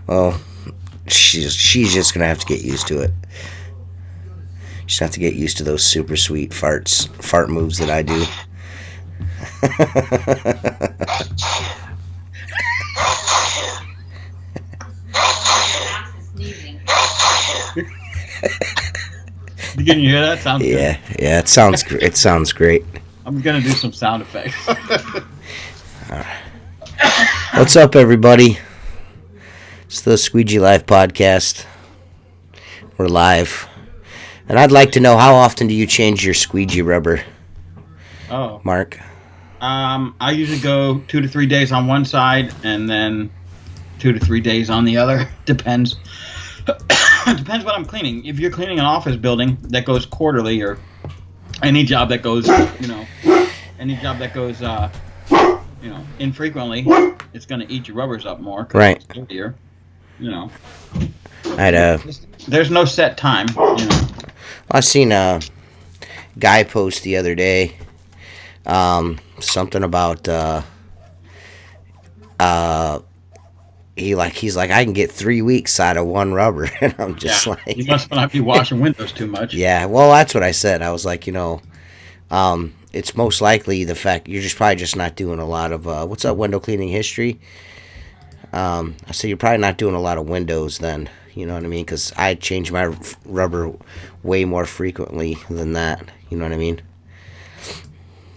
Well, she's just gonna have to get used to it. She's gonna have to get used to those super sweet fart moves that I do. Can you hear that? Sounds good. Yeah, it sounds it sounds great. I'm gonna do some sound effects. What's up, everybody? It's the Squeegee Life podcast. We're live, and I'd like to know, how often do you change your squeegee rubber? Oh, Mark. I usually go 2 to 3 days on one side, and then 2 to 3 days on the other. Depends. Depends what I'm cleaning. If you're cleaning an office building, that goes quarterly, or any job that goes, infrequently, it's going to eat your rubbers up more. Right. It's dirtier, There's no set time, I seen a guy post the other day, something about, he's like, I can get 3 weeks out of one rubber, and I'm just like, you must not be washing windows too much. Yeah, well, that's what I said. I was like, it's most likely the fact you're probably just not doing a lot of what's up, window cleaning history. I said you're probably not doing a lot of windows then. You know what I mean? Because I change my rubber way more frequently than that. You know what I mean?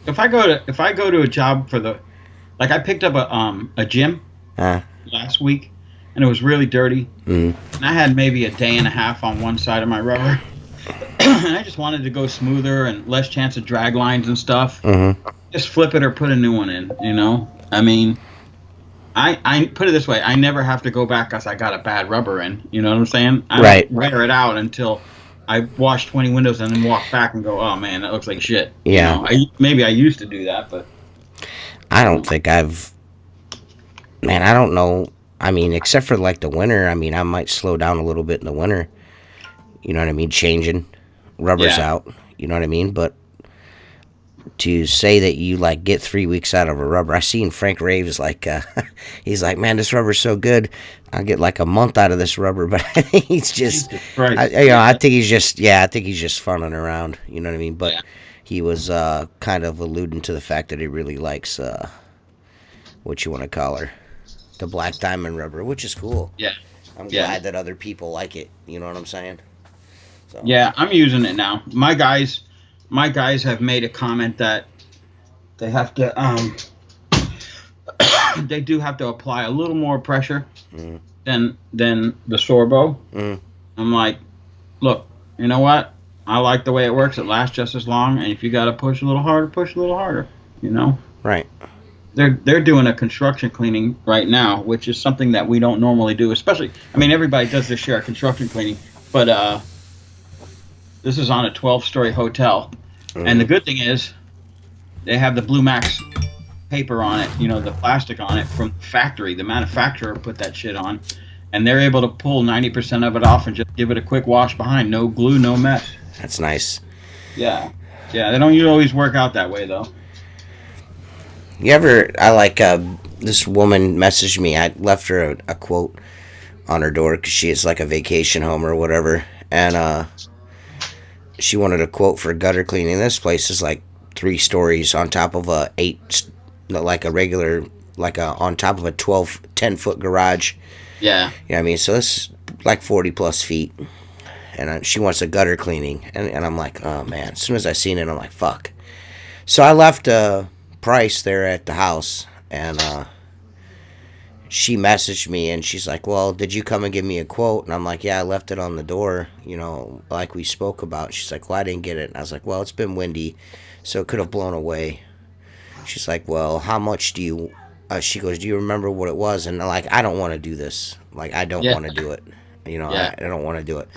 If I go to a job I picked up a gym last week, and it was really dirty. And I had maybe a day and a half on one side of my rubber. And I just wanted to go smoother and less chance of drag lines and stuff. Just flip it or put a new one in, I mean, I put it this way. I never have to go back because I got a bad rubber in. You know what I'm saying? I don't wear it out until I wash 20 windows and then walk back and go, oh, man, that looks like shit. Yeah. Maybe I used to do that, but I don't think I don't know. I mean, except for like the winter, I mean, I might slow down a little bit in the winter. You know what I mean? Changing rubbers out. You know what I mean? But to say that you like get 3 weeks out of a rubber, I seen Frank Raves like, he's like, man, this rubber's so good. I'll get like a month out of this rubber, but I think he's just, I think he's just funning around. You know what I mean? But he was kind of alluding to the fact that he really likes what you want to call her, the black diamond rubber, which is cool. Yeah. I'm glad that other people like it. You know what I'm saying? So. Yeah, I'm using it now. My guys have made a comment that they have to they do have to apply a little more pressure than the Sorbo. I'm like, look, you know what? I like the way it works. It lasts just as long, and if you got to push a little harder, push a little harder. Right. They're doing a construction cleaning right now, which is something that we don't normally do. Especially, I mean, everybody does their share of construction cleaning, but this is on a 12-story hotel, and the good thing is they have the Blue Max paper on it, the plastic on it from the factory. The manufacturer put that shit on, and they're able to pull 90% of it off and just give it a quick wash behind. No glue, no mess. That's nice. Yeah. They don't always work out that way, though. You ever? I like this woman messaged me. I left her a quote on her door because she is like a vacation home or whatever, and she wanted a quote for gutter cleaning. This place is like 3 stories on top of a like a regular, like a on top of a 10-foot garage. Yeah. You know what I mean? So it's like 40 plus feet, and she wants a gutter cleaning, and I'm like, oh man. As soon as I seen it, I'm like, fuck. So I left a price there at the house, and she messaged me and she's like, well, did you come and give me a quote? And I'm like, yeah, I left it on the door, like we spoke about. She's like, well, I didn't get it. And I was like, well, it's been windy, so it could have blown away. She's like, well, how much do you, she goes, do you remember what it was? And I'm like, I don't want to do this. Like, I don't want to do it. Yeah. I don't want to do it.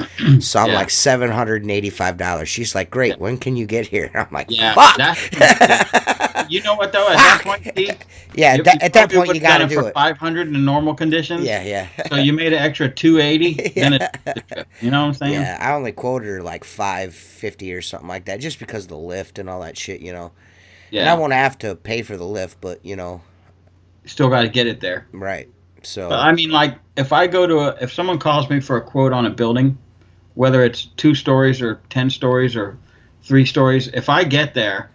So I'm like $785. She's like, great. When can you get here? I'm like, fuck. You know what though? At that point, Steve, at that point you got to do it. 500 in normal conditions. Yeah. So you made an extra 280. Then it's, you know what I'm saying? Yeah, I only quoted her like 550 or something like that, just because of the lift and all that shit. Yeah. And I won't have to pay for the lift, but still got to get it there. Right. So. But I mean, like, if someone calls me for a quote on a building, whether it's 2 stories or 10 stories or 3 stories, if I get there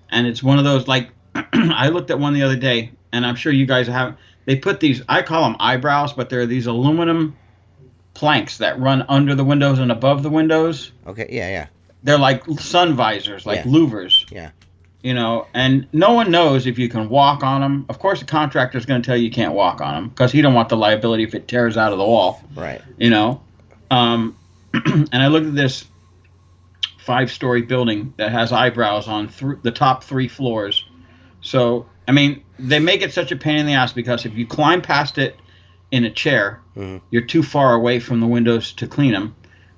and it's one of those, like, I looked at one the other day, and I'm sure you guys have, they put these, I call them eyebrows, but they're these aluminum planks that run under the windows and above the windows. Okay, yeah. They're like sun visors, like louvers. Yeah. And no one knows if you can walk on them. Of course, the contractor's going to tell you can't walk on them because he don't want the liability if it tears out of the wall. Right. And I looked at this 5-story building that has eyebrows on the top 3 floors. So, I mean, they make it such a pain in the ass because if you climb past it in a chair, you're too far away from the windows to clean them.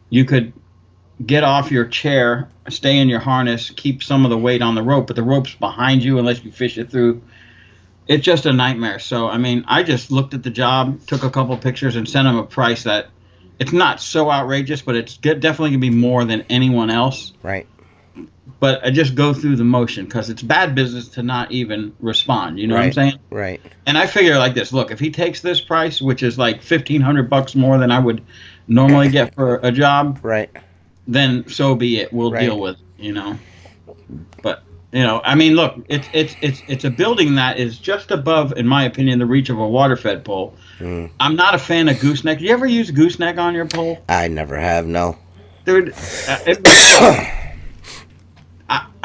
You could get off your chair, stay in your harness, keep some of the weight on the rope, but the rope's behind you unless you fish it through. It's just a nightmare. So, I mean, I just looked at the job, took a couple pictures, and sent them a price that it's not so outrageous, but it's definitely going to be more than anyone else. Right. But I just go through the motion because it's bad business to not even respond. You know what I'm saying? Right. And I figure like this. Look, if he takes this price, which is like $1,500 more than I would normally get for a job, right, then so be it. We'll deal with it, But I mean, look, it's a building that is just above, in my opinion, the reach of a water-fed pole. I'm not a fan of gooseneck. You ever use gooseneck on your pole? I never have. No. Dude,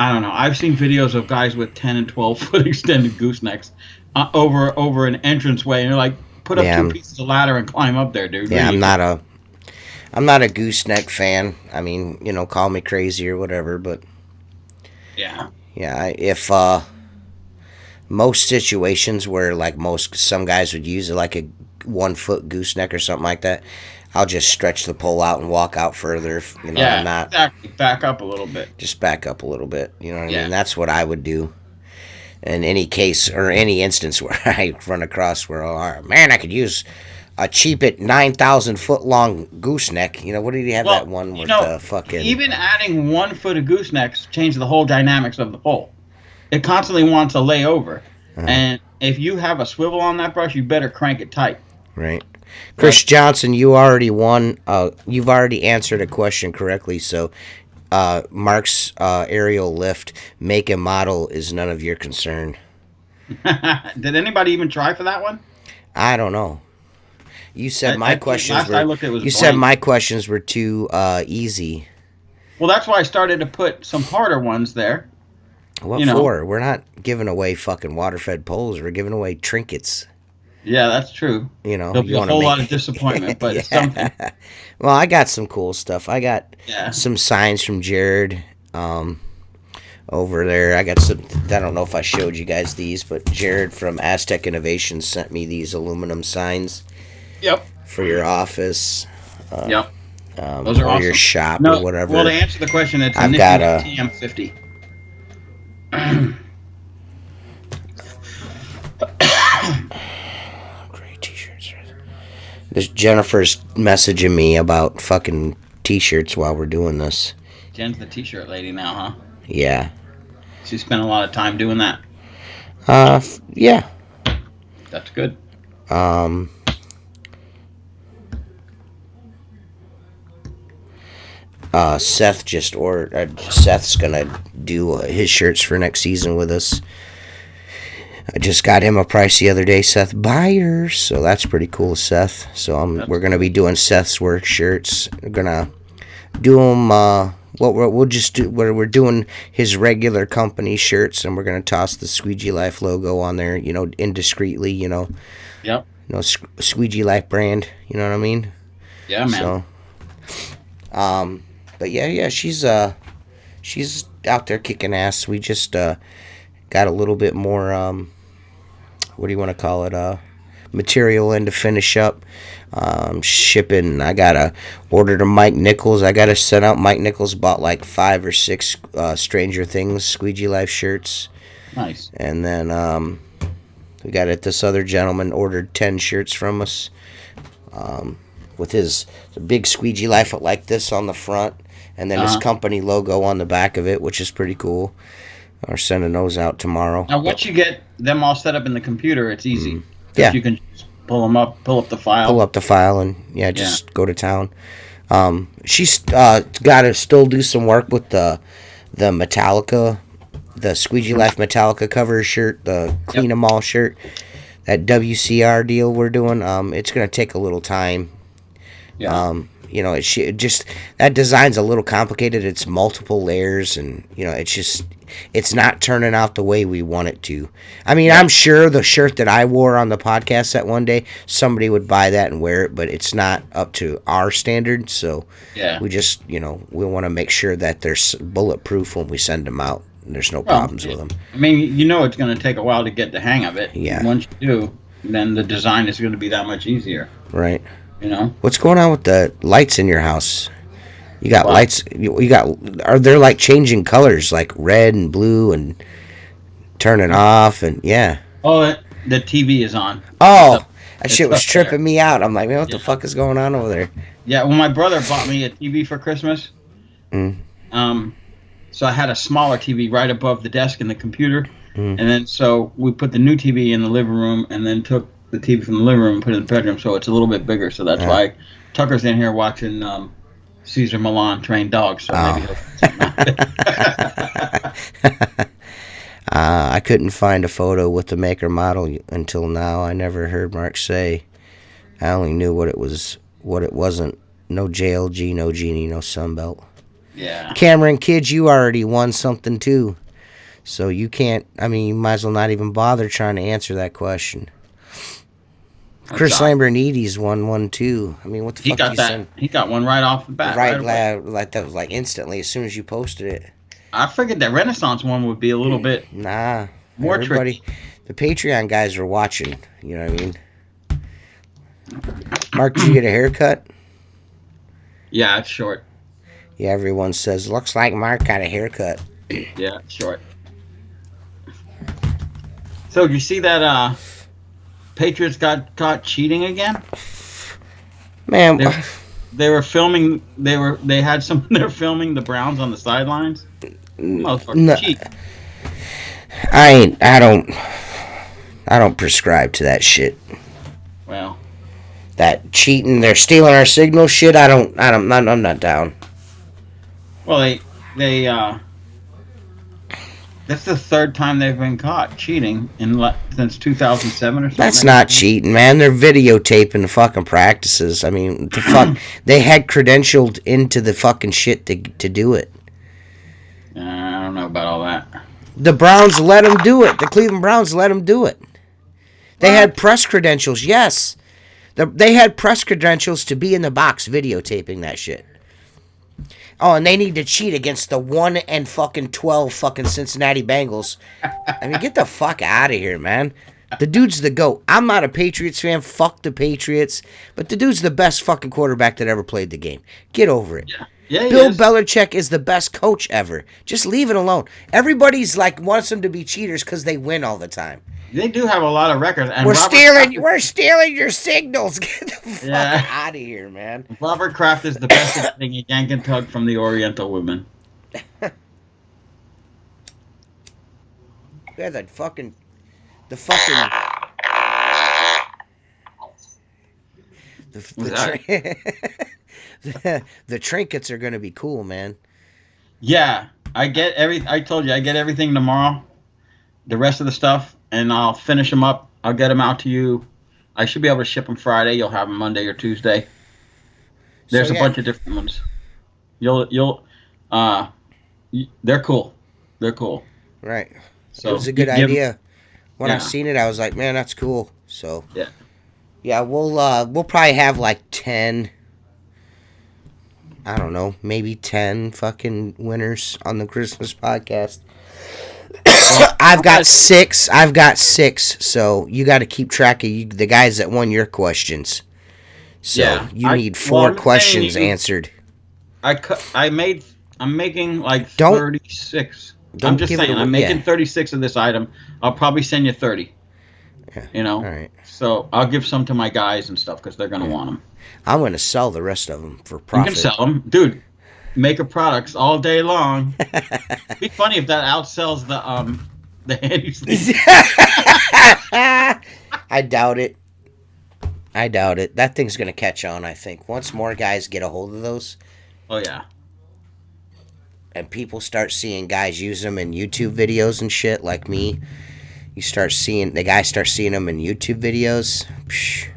I don't know. I've seen videos of guys with 10 and 12 foot extended goosenecks over an entranceway, and they're like, put up 2 pieces of ladder and climb up there, dude. Yeah, I'm not a gooseneck fan. I mean, call me crazy or whatever, but yeah, if most situations where like some guys would use it, like a 1-foot gooseneck or something like that, I'll just stretch the pole out and walk out further. I'm not exactly. Back up a little bit. Just back up a little bit. You know what I mean? That's what I would do. In any case or any instance where I run across where, man, I could use a cheap at 9,000 foot long gooseneck. What did he have that one with fucking? Even adding 1 foot of goosenecks changed the whole dynamics of the pole. It constantly wants to lay over, and if you have a swivel on that brush, you better crank it tight. Right. Chris Johnson, you already won. You've already answered a question correctly. So, Mark's aerial lift make and model is none of your concern. Did anybody even try for that one? I don't know. You said my questions were. I looked, it was you said my questions were too easy. Well, that's why I started to put some harder ones there. What for? We're not giving away fucking water-fed poles. We're giving away trinkets. Yeah, that's true. There'll be a whole lot of disappointment, but it's something. Well, I got some cool stuff. I got some signs from Jared over there. I got some. I don't know if I showed you guys these, but Jared from Aztec Innovations sent me these aluminum signs. Yep. For your office. Yep. Those are awesome. Your shop or whatever. Well, to answer the question, it's I've got a TM50. Great t-shirts. This Jennifer's messaging me about fucking t-shirts while we're doing this. Jen's the t-shirt lady now, huh? Yeah. She spent a lot of time doing that. Yeah. That's good. Um, Seth just ordered. Seth's gonna do his shirts for next season with us. I just got him a price the other day, Seth Byers, so that's pretty cool, Seth. So we're gonna be doing Seth's work shirts. We're gonna do them. We'll just do. We're doing his regular company shirts, and we're gonna toss the Squeegee Life logo on there. You know, indiscreetly. You know. Yep. You know, Squeegee Life brand. You know what I mean? Yeah, man. So, but yeah, she's out there kicking ass. We just got a little bit more. What do you want to call it? Material in to finish up. Shipping. I gotta order to Mike Nichols. I gotta send out. Mike Nichols bought like 5 or 6 Stranger Things Squeegee Life shirts. Nice. And then we got it. This other gentleman ordered 10 shirts from us. With his big Squeegee Life like this on the front, and then his company logo on the back of it, which is pretty cool. We're sending those out tomorrow. Now, once you get them all set up in the computer, it's easy. Yeah. You can just pull up the file. Pull up the file and just go to town. She's got to still do some work with the Metallica, the Squeegee Life Metallica cover shirt, the Clean 'em All shirt, that WCR deal we're doing. It's gonna take a little time. Yeah. You know, that design's a little complicated. It's multiple layers, and you know, it's not turning out the way we want it to. I mean, I'm sure the shirt that I wore on the podcast that one day, somebody would buy that and wear it, but it's not up to our standards. So we just, you know, we want to make sure that they're bulletproof when we send them out. And there's no problems with them. I mean, you know, it's going to take a while to get the hang of it. Yeah. Once you do, then the design is going to be that much easier. Right. You know. What's going on with the lights in your house? You got lights. You got. Are they like changing colors, like red and blue, and turning off? And yeah. Oh, the TV is on. Oh, that shit was tripping me out. I'm like, man, what the fuck is going on over there? Yeah. Well, my brother bought me a TV for Christmas. So I had a smaller TV right above the desk in the computer, and then so we put the new TV in the living room, and then took the TV from the living room and put it in the bedroom, so it's a little bit bigger. So that's why Tucker's in here watching Cesar Millan train dogs. So maybe I couldn't find a photo with the maker model until now. I never heard Mark say. I only knew what it was, what it wasn't. No JLG, no Genie, no Sunbelt. Yeah. Cameron, kids, you already won something too. So you can't, I mean, you might as well not even bother trying to answer that question. Chris Lambernides won one too. I mean, what the fuck? He got one right off the bat. Right, like that was like instantly as soon as you posted it. I figured that Renaissance one would be a little bit more tricky. The Patreon guys are watching. You know what I mean? Mark, did you get a haircut? Yeah, it's short. Yeah, everyone says looks like Mark got a haircut. Yeah, it's short. So, did you see that? Patriots got caught cheating again. Man, they were filming. They had some. They're filming the Browns on the sidelines. Motherfucker, cheat. I don't prescribe to that shit. Well, that cheating, they're stealing our signal shit. I'm not down. Well, they that's the third time they've been caught cheating since 2007 or something. That's not cheating, man. They're videotaping the fucking practices. I mean, the fuck, they had credentialed into the fucking shit to do it. I don't know about all that. The Browns let them do it. The Cleveland Browns let them do it. They had press credentials, yes. They had press credentials to be in the box videotaping that shit. Oh, and they need to cheat against the 1-12 fucking Cincinnati Bengals. I mean, get the fuck out of here, man. The dude's the GOAT. I'm not a Patriots fan. Fuck the Patriots. But the dude's the best fucking quarterback that ever played the game. Get over it. Yeah, Bill Belichick is the best coach ever. Just leave it alone. Everybody's like wants them to be cheaters because they win all the time. They do have a lot of records. And we're stealing your signals. Get the fuck out of here, man. Robert Kraft is the best at getting a yank and tug from the Oriental women. Yeah, that fucking The fucking the trinkets are gonna be cool, man. Yeah, I told you I get everything tomorrow. The rest of the stuff, and I'll finish them up. I'll get them out to you. I should be able to ship them Friday. You'll have them Monday or Tuesday. So There's a yeah, bunch of different ones. Uh, they're cool. They're cool. right. It So was a you good can give 'em- idea. When I yeah, seen it, I was like, man, that's cool. So yeah. yeah, we'll probably have like 10. I don't know, maybe 10 fucking winners on the Christmas podcast. Well, I've got six. I've got six. So you got to keep track of the guys that won your questions. So yeah. you need four I'm saying questions answered. I'm making like Don't 36. I'm don't just give it saying, away. I'm making Yeah. 36 of this item. I'll probably send you 30. Yeah. You know, All right. so I'll give some to my guys and stuff because they're gonna Yeah. want them. I'm going to sell the rest of them for You profit. can sell them, dude. Make a products all day long. It'd be funny if that outsells the handy sleeve. I doubt it. I doubt it. That thing's going to catch on, I think. Once more guys get a hold of those Oh yeah, and people start seeing guys use them in YouTube videos and shit like me, the guys start seeing them in YouTube videos. Psh,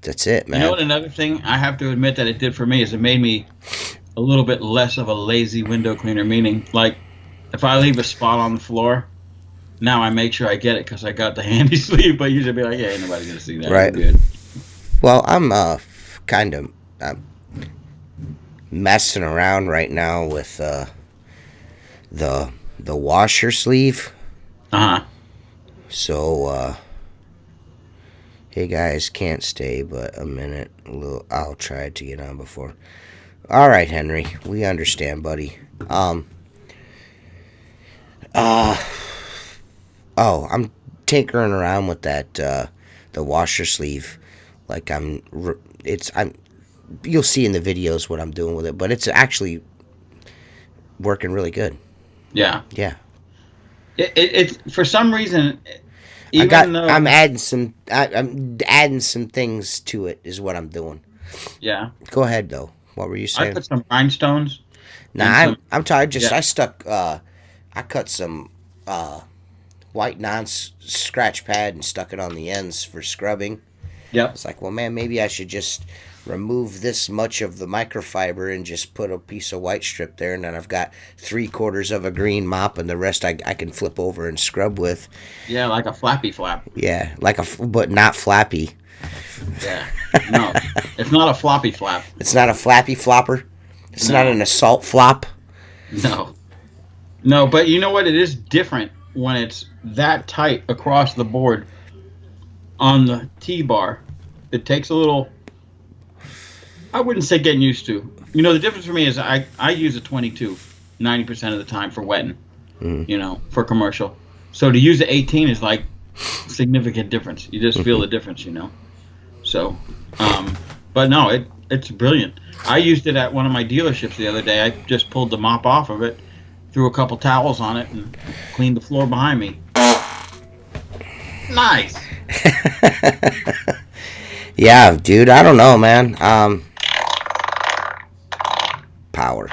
that's it, man. you know what? Another thing I have to admit that it did for me is it made me a little bit less of a lazy window cleaner. Meaning, like, if I leave a spot on the floor, now I make sure I get it because I got the handy sleeve. But usually be like, yeah, ain't nobody gonna see that. Right. I'm good. Well, I'm kind of messing around right now with the washer sleeve. Uh huh. So hey guys, can't stay but a minute. I'll try to get on before. All right, Henry, we understand, buddy. I'm tinkering around with that the washer sleeve. Like you'll see in the videos what I'm doing with it, but it's actually working really good. Yeah. Yeah. It's for some reason, even though I'm adding some things to it is what I'm doing. yeah, Go ahead though. What were you I saying? put some rhinestones. Nah, and I'm tired. yeah. I stuck. I cut some white non-scratch pad and stuck it on the ends for scrubbing. Yep. It's like, well, man, maybe I should just remove this much of the microfiber and just put a piece of white strip there, and then I've got 3/4 of a green mop, and the rest I can flip over and scrub with. Yeah, like a flappy flap. Yeah, but not flappy. Yeah. No, it's not a floppy flap. It's not a flappy flopper. It's No. not an assault flop. No. No, but you know what? It is different when it's that tight across the board on the T-bar. It takes a little, I wouldn't say getting used to. You know, the difference for me is I use a 22 90% of the time for wetting, you know, for commercial. So to use the 18 is like significant difference. You just feel the difference, you know. So, but no, it's brilliant. I used it at one of my dealerships the other day. I just pulled the mop off of it, threw a couple towels on it, and cleaned the floor behind me. Nice. Yeah, dude, I don't know, man. Power.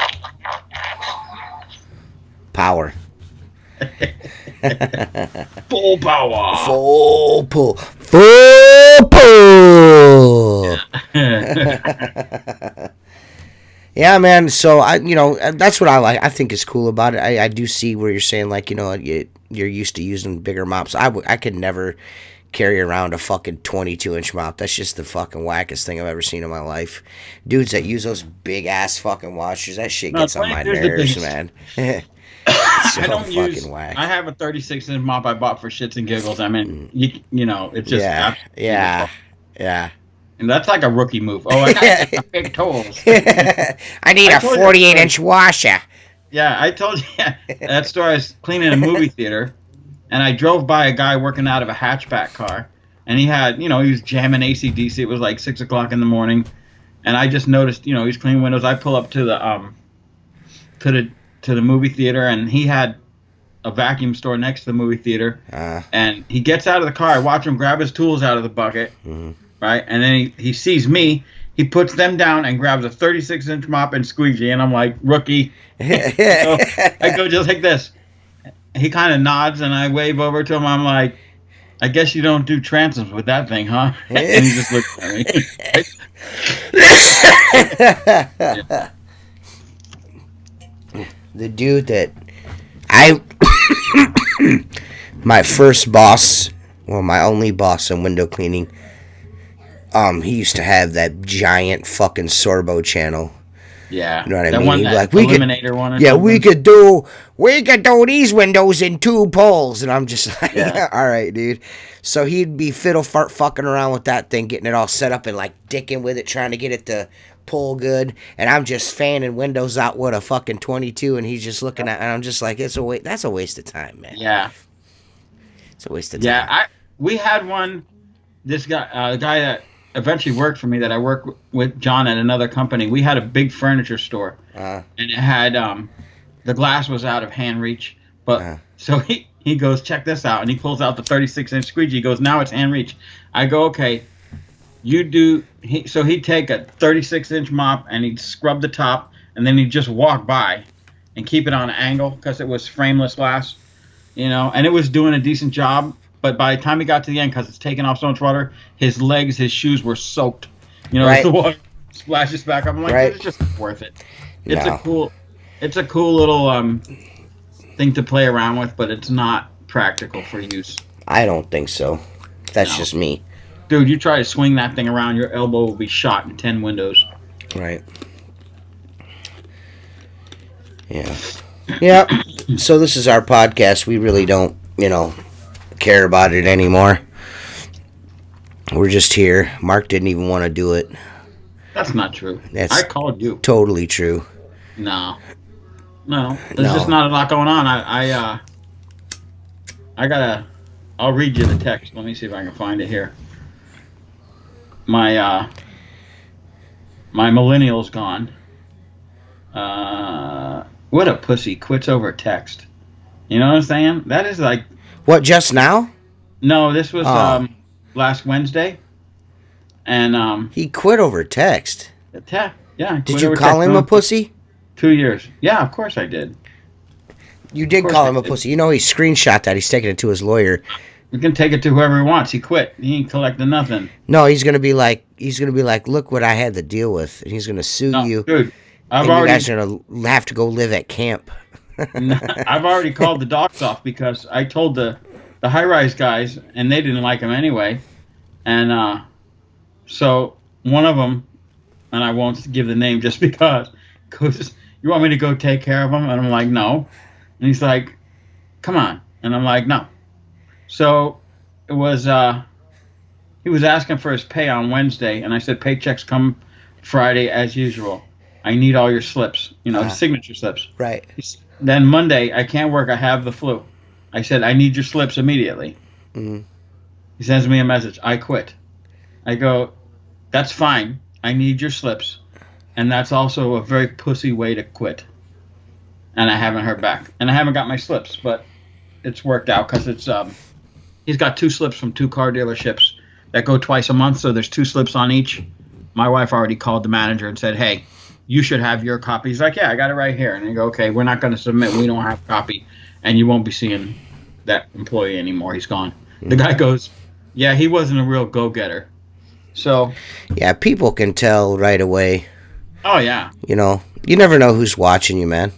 Full power. Full pull. Full pull. Yeah, man. So that's what I like. I think is cool about it. I do see where you're saying, like, you're used to using bigger mops. I could never carry around a fucking 22-inch mop. That's just the fucking wackest thing I've ever seen in my life. Dudes that use those big ass fucking washers, that shit gets on my nerves, man. So I don't fucking use. whack. I have a 36-inch mop I bought for shits and giggles. I mean, you know, it's just Yeah. And that's like a rookie move. Oh, I got some big tools. I need a 48-inch washer. Yeah, I told you that story. I was cleaning a movie theater, and I drove by a guy working out of a hatchback car, and he had, he was jamming AC/DC. It was like 6 o'clock in the morning, and I just noticed, he's cleaning windows. I pull up to the to the movie theater, and he had a vacuum store next to the movie theater, and he gets out of the car. I watch him grab his tools out of the bucket, right? And then he sees me. He puts them down and grabs a 36-inch mop and squeegee, and I'm like, rookie. So I go just like this. He kind of nods, and I wave over to him. I'm like, I guess you don't do transoms with that thing, huh? And he just looks at me. Yeah. The dude that my first boss, well, my only boss in window cleaning, he used to have that giant fucking Sorbo channel. Yeah, you know what I that mean. One, He'd be like, Eliminator one. Or something. we could do these windows in 2 poles, and I'm just like, yeah, all right, dude. So he'd be fucking around with that thing, getting it all set up and like dicking with it, trying to get it to pull good, and I'm just fanning windows out with a fucking 22, and he's just looking at, and I'm just like, that's a waste of time, man. Yeah, it's a waste of time. Yeah, we had one. This guy, the guy that eventually worked for me, that I worked with John at another company. We had a big furniture store, and it had the glass was out of hand reach, but so he goes, check this out, and he pulls out the 36-inch squeegee. He goes, now it's hand reach. I go, okay. You do. So he'd take a 36-inch mop and he'd scrub the top, and then he'd just walk by and keep it on an angle because it was frameless glass, and it was doing a decent job. But by the time he got to the end, because it's taking off so much water, his legs, his shoes were soaked. Right. The water splashes back up. I'm like, it's just worth it. It's a cool little thing to play around with, but it's not practical for use. I don't think so. That's just me. Dude, you try to swing that thing around, your elbow will be shot in 10 windows. Right. Yeah. Yeah. So this is our podcast. We really don't, care about it anymore. We're just here. Mark didn't even want to do it. That's not true. I called you. Totally true. No. There's just not a lot going on. I'll read you the text. Let me see if I can find it here. My millennial's gone. What a pussy, quits over text. You know what I'm saying? That is like... What, just now? No, this was last Wednesday. And he quit over text. Yeah. Did you call him a pussy? 2 years. Yeah, of course I did. You did call him a pussy. He screenshot that. He's taking it to his lawyer. We can take it to whoever he wants. He quit. He ain't collecting nothing. No, he's gonna be like, look what I had to deal with, and he's gonna sue you. Dude, you guys are gonna have to go live at camp. I've already called the docs off because I told the high-rise guys, and they didn't like him anyway. And so one of them, and I won't give the name just because, goes, you want me to go take care of him? And I'm like, no. And he's like, come on. And I'm like, no. So it was, he was asking for his pay on Wednesday, and I said, paychecks come Friday as usual. I need all your slips, signature slips. Right. Then Monday, I can't work. I have the flu. I said, I need your slips immediately. Mm-hmm. He sends me a message. I quit. I go, that's fine. I need your slips. And that's also a very pussy way to quit. And I haven't heard back. And I haven't got my slips, but it's worked out because it's he's got 2 slips from 2 car dealerships that go twice a month, so there's 2 slips on each. My wife already called the manager and said, hey, you should have your copy. He's like, yeah, I got it right here. And I go, okay, we're not going to submit. We don't have a copy. And you won't be seeing that employee anymore. He's gone. Mm-hmm. The guy goes, yeah, he wasn't a real go-getter. So. Yeah, people can tell right away. Oh, yeah. You never know who's watching you, man.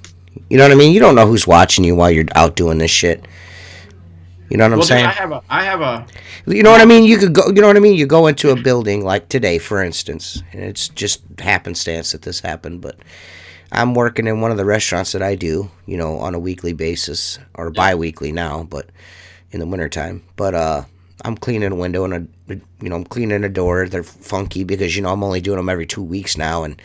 You know what I mean? You don't know who's watching you while you're out doing this shit. You know what I'm saying? I have a. You know what I mean? You could go. You know what I mean? You go into a building like today, for instance, and it's just happenstance that this happened. But I'm working in one of the restaurants that I do, on a weekly basis or bi-weekly now, but in the wintertime. But I'm cleaning a window and I'm cleaning a door. They're funky because I'm only doing them every 2 weeks now, and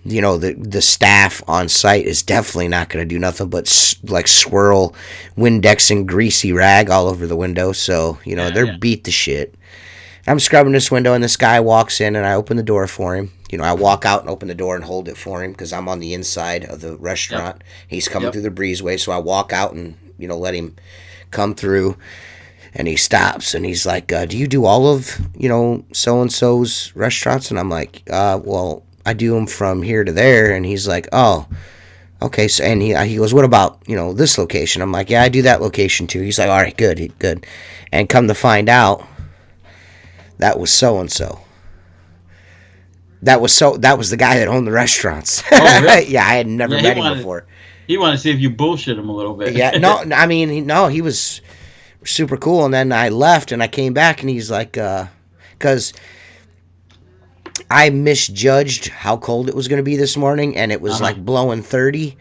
the staff on site is definitely not going to do nothing but swirl Windex and greasy rag all over the window. So, they're beat to shit. I'm scrubbing this window, and this guy walks in, and I open the door for him. I walk out and open the door and hold it for him because I'm on the inside of the Yep. restaurant. He's coming Yep. through the breezeway, so I walk out and let him come through. And he stops and he's like, "Do you do all of so and so's restaurants?" And I'm like, "Well, I do them from here to there." And he's like, "Oh, okay." So and he goes, "What about this location?" I'm like, "Yeah, I do that location too." He's like, "All right, good, good." And come to find out, that was so and so. That was the guy that owned the restaurants. Oh, really? Yeah, I had never Yeah, met him before. he wanted to see if you bullshit him a little bit. Yeah, no, I mean, no, he was super cool. And then I left and I came back and he's like, because I misjudged how cold it was going to be this morning, and it was like blowing 30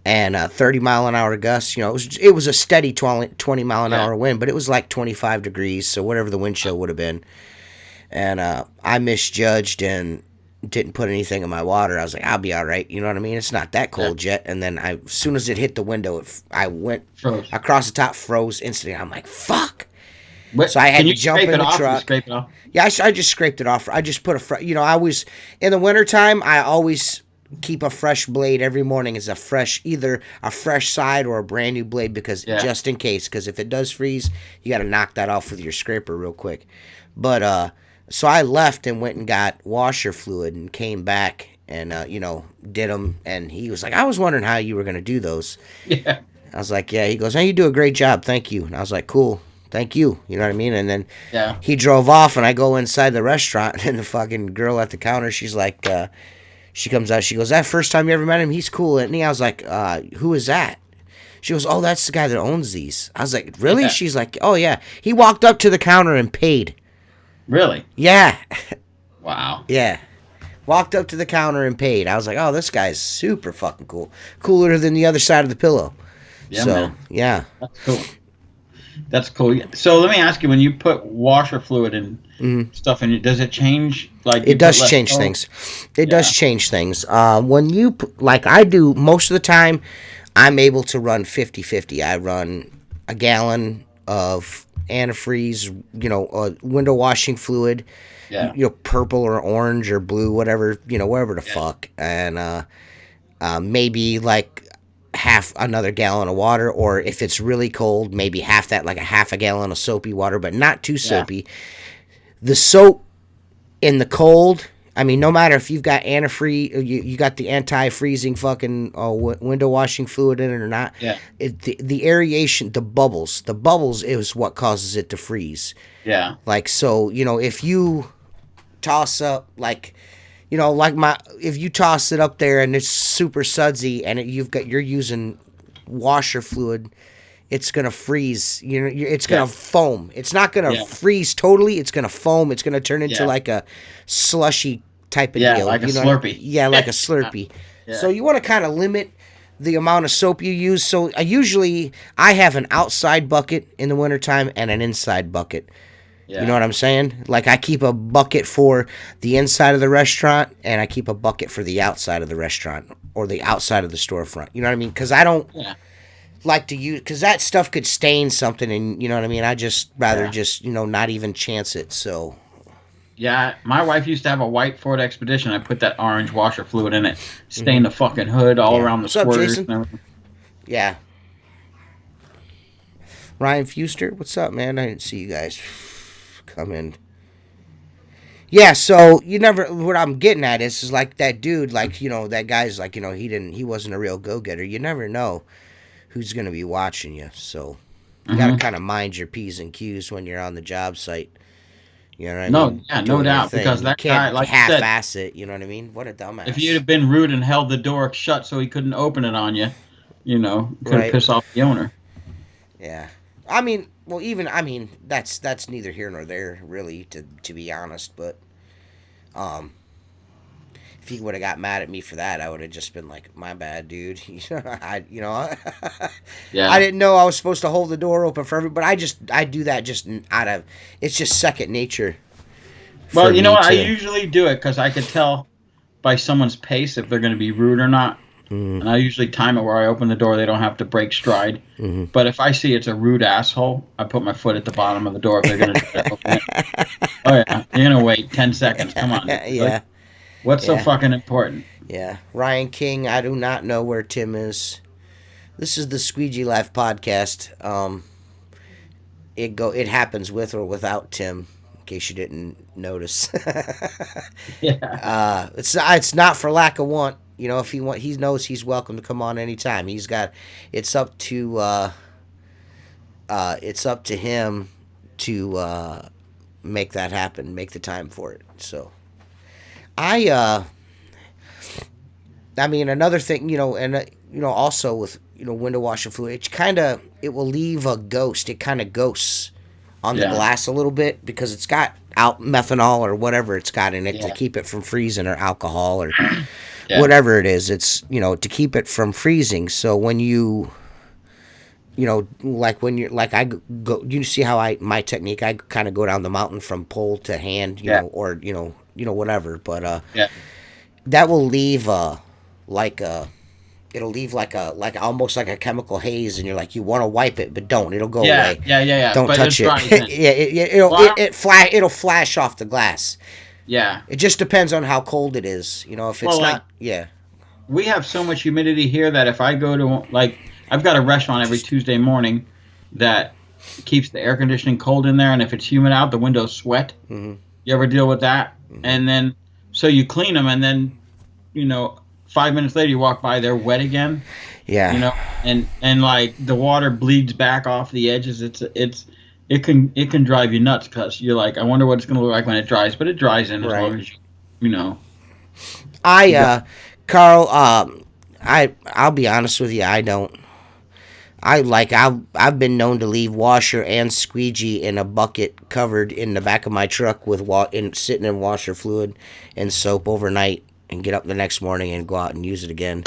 and 30-mile-an-hour gusts. It was a steady 20 mile an hour wind, but it was like 25 degrees, so whatever the wind chill would have been. And I misjudged and didn't put anything in my water. I was like, I'll be all right. You know what I mean? It's not that cold yet. And then as soon as it hit the window, I went Froze. across the top, froze instantly. I'm like, fuck. But So I had can to you jump scrape in it the off? truck. You scrape it off? Yeah, I just scraped it off. I just put I always, in the wintertime, I always keep a fresh blade every morning as either a fresh side or a brand new blade because just in case, because if it does freeze, you got to knock that off with your scraper real quick. But, so I left and went and got washer fluid and came back and, did them. And he was like, I was wondering how you were going to do those. Yeah. I was like, yeah. He goes, you do a great job. Thank you. And I was like, cool. Thank you. You know what I mean? And then he drove off and I go inside the restaurant and the fucking girl at the counter, she's like, she comes out, she goes, that first time you ever met him? He's cool, isn't he? I was like, who is that? She goes, oh, that's the guy that owns these. I was like, really? Yeah. She's like, oh, yeah. He walked up to the counter and paid. Really? Yeah. Wow. Yeah. Walked up to the counter and paid. I was like, oh, this guy's super fucking cool. Cooler than the other side of the pillow. Yeah, so, man. yeah. That's cool. That's cool. So let me ask you, when you put washer fluid and stuff in it, does it change? Like it does change things. It does change things. When you, like I do, most of the time, I'm able to run 50-50. I run a gallon of antifreeze, window washing fluid, purple or orange or blue, whatever, whatever the fuck. And maybe like half another gallon of water, or if it's really cold, maybe half that, like a half a gallon of soapy water, but not too soapy. The soap in the cold, I mean, no matter if you've got antifreeze, you got the anti-freezing fucking window washing fluid in it or not. Yeah. The aeration, the bubbles is what causes it to freeze. Yeah. Like, so, if you toss up, like, if you toss it up there and it's super sudsy and you're using washer fluid, it's gonna freeze. It's gonna foam. It's not gonna freeze totally. It's gonna foam. It's gonna turn into like a slushy type of deal. Like a Slurpee. Yeah, like a Slurpee. Yeah. So you want to kind of limit the amount of soap you use. So I have an outside bucket in the wintertime and an inside bucket. Yeah. You know what I'm saying? Like, I keep a bucket for the inside of the restaurant, and I keep a bucket for the outside of the restaurant or the outside of the storefront. You know what I mean? Because I don't like to use, because that stuff could stain something, and you know what I mean? I just rather just, not even chance it. So. Yeah, my wife used to have a white Ford Expedition. I put that orange washer fluid in it, stained the fucking hood all around the squirters. What's up, Jason? Yeah. Ryan Fuster, what's up, man? I didn't see you guys come in. Yeah, so what I'm getting at is like that dude, like, that guy's like, he wasn't a real go-getter. You never know who's going to be watching you. So you got to kind of mind your P's and Q's when you're on the job site. You know what I mean? Yeah, no doubt. Because that guy, like you said, half-ass it, you know what I mean? What a dumbass. If you'd have been rude and held the door shut so he couldn't open it on you, could have pissed off the owner. Yeah. That's neither here nor there, really, to be honest. But, if he would have got mad at me for that, I would have just been like, "My bad, dude." I didn't know I was supposed to hold the door open for everybody. But I do that just out of, it's just second nature. Well, you know what? I usually do it because I could tell by someone's pace if they're going to be rude or not. And I usually time it where I open the door. They don't have to break stride. But if I see it's a rude asshole, I put my foot at the bottom of the door if they're going to open it. Oh, yeah. You're going to wait 10 seconds. Come on. Yeah. What's so Yeah. fucking important? Yeah. Ryan King, I do not know where Tim is. This is the Squeegee Life podcast. It happens with or without Tim, in case you didn't notice. Yeah. It's not for lack of want. You know, if he knows he's welcome to come on anytime. He's got it's up to him to make that happen, make the time for it. So I I mean, another thing, and also with window washer fluid, it will leave a ghost. It kind of ghosts on the Yeah. glass a little bit because it's got out methanol or whatever it's got in it to Yeah. keep it from freezing, or alcohol, or Yeah. whatever it is. It's to keep it from freezing. So when like when you're like I go, you see how my technique. I kind of go down the mountain from pole to hand, Yeah. or whatever. But Yeah. that will leave it'll leave like almost like a chemical haze, and you're like, you want to wipe it, but don't. It'll go Yeah. away. Yeah. Yeah. Yeah. Don't But touch it it. dries in. Yeah, Well, it'll flash off the glass. Yeah. It just depends on how cold it is. If it's Well, like, not, yeah, we have so much humidity here that if I go to, like, I've got a restaurant every Tuesday morning that keeps the air conditioning cold in there, and if it's humid out, the windows sweat. mm-hmm. You ever deal with that? Mm-hmm. And then, so you clean them, and then, 5 minutes later you walk by, they're wet again. Yeah, and like the water bleeds back off the edges. It can drive you nuts because you're like, I wonder what it's going to look like when it dries, but it dries in as Right. long as you know. Carl, I'll be honest with you. I've been known to leave washer and squeegee in a bucket covered in the back of my truck with sitting in washer fluid and soap overnight, and get up the next morning and go out and use it again.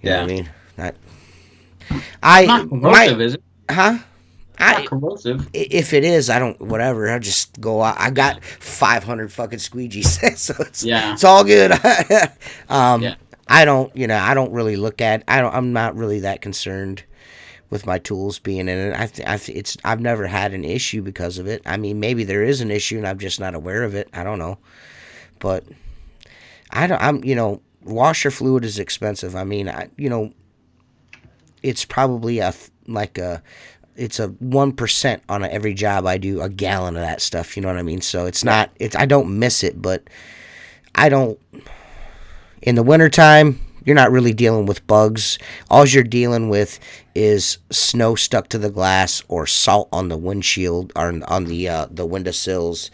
You know what I mean? Not corrosive, is it? Huh? Not corrosive. If it is, I don't. Whatever. I just go out. I got 500 fucking squeegees, so it's all good. Yeah. I don't. I don't really look at. I'm not really that concerned with my tools being in it. I've never had an issue because of it. I mean, maybe there is an issue and I'm just not aware of it. I don't know, but washer fluid is expensive. I mean, it's probably it's a 1% on every job I do, a gallon of that stuff. You know what I mean? So it's not. I don't miss it, but I don't. In the wintertime, you're not really dealing with bugs. All you're dealing with is snow stuck to the glass or salt on the windshield or on the windowsills.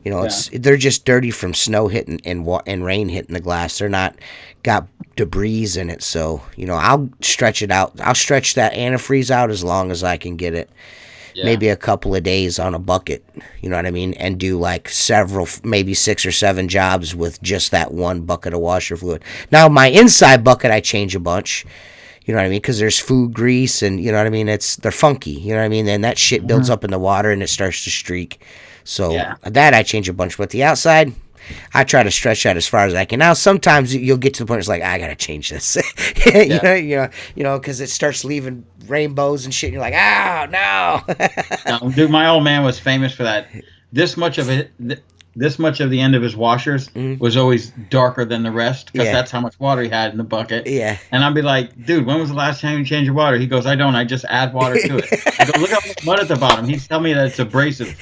They're just dirty from snow hitting and rain hitting the glass. They're not got debris in it. So, I'll stretch it out. I'll stretch that antifreeze out as long as I can get it. Yeah. Maybe a couple of days on a bucket, you know what I mean? And do like maybe 6 or 7 jobs with just that one bucket of washer fluid. Now, my inside bucket, I change a bunch. You know what I mean? Because there's food grease and, you know what I mean? They're funky, you know what I mean? And that shit builds up in the water and it starts to streak. So that I change a bunch. But the outside, I try to stretch out as far as I can. Now, sometimes you'll get to the point where it's like, I got to change this. Because it starts leaving rainbows and shit. And you're like, oh, no. No, dude, my old man was famous for that. This much of the end of his washers was always darker than the rest because that's how much water he had in the bucket. Yeah. And I'd be like, dude, when was the last time you changed your water? He goes, I don't. I just add water to it. I go, look at the mud at the bottom. He's telling me that it's abrasive.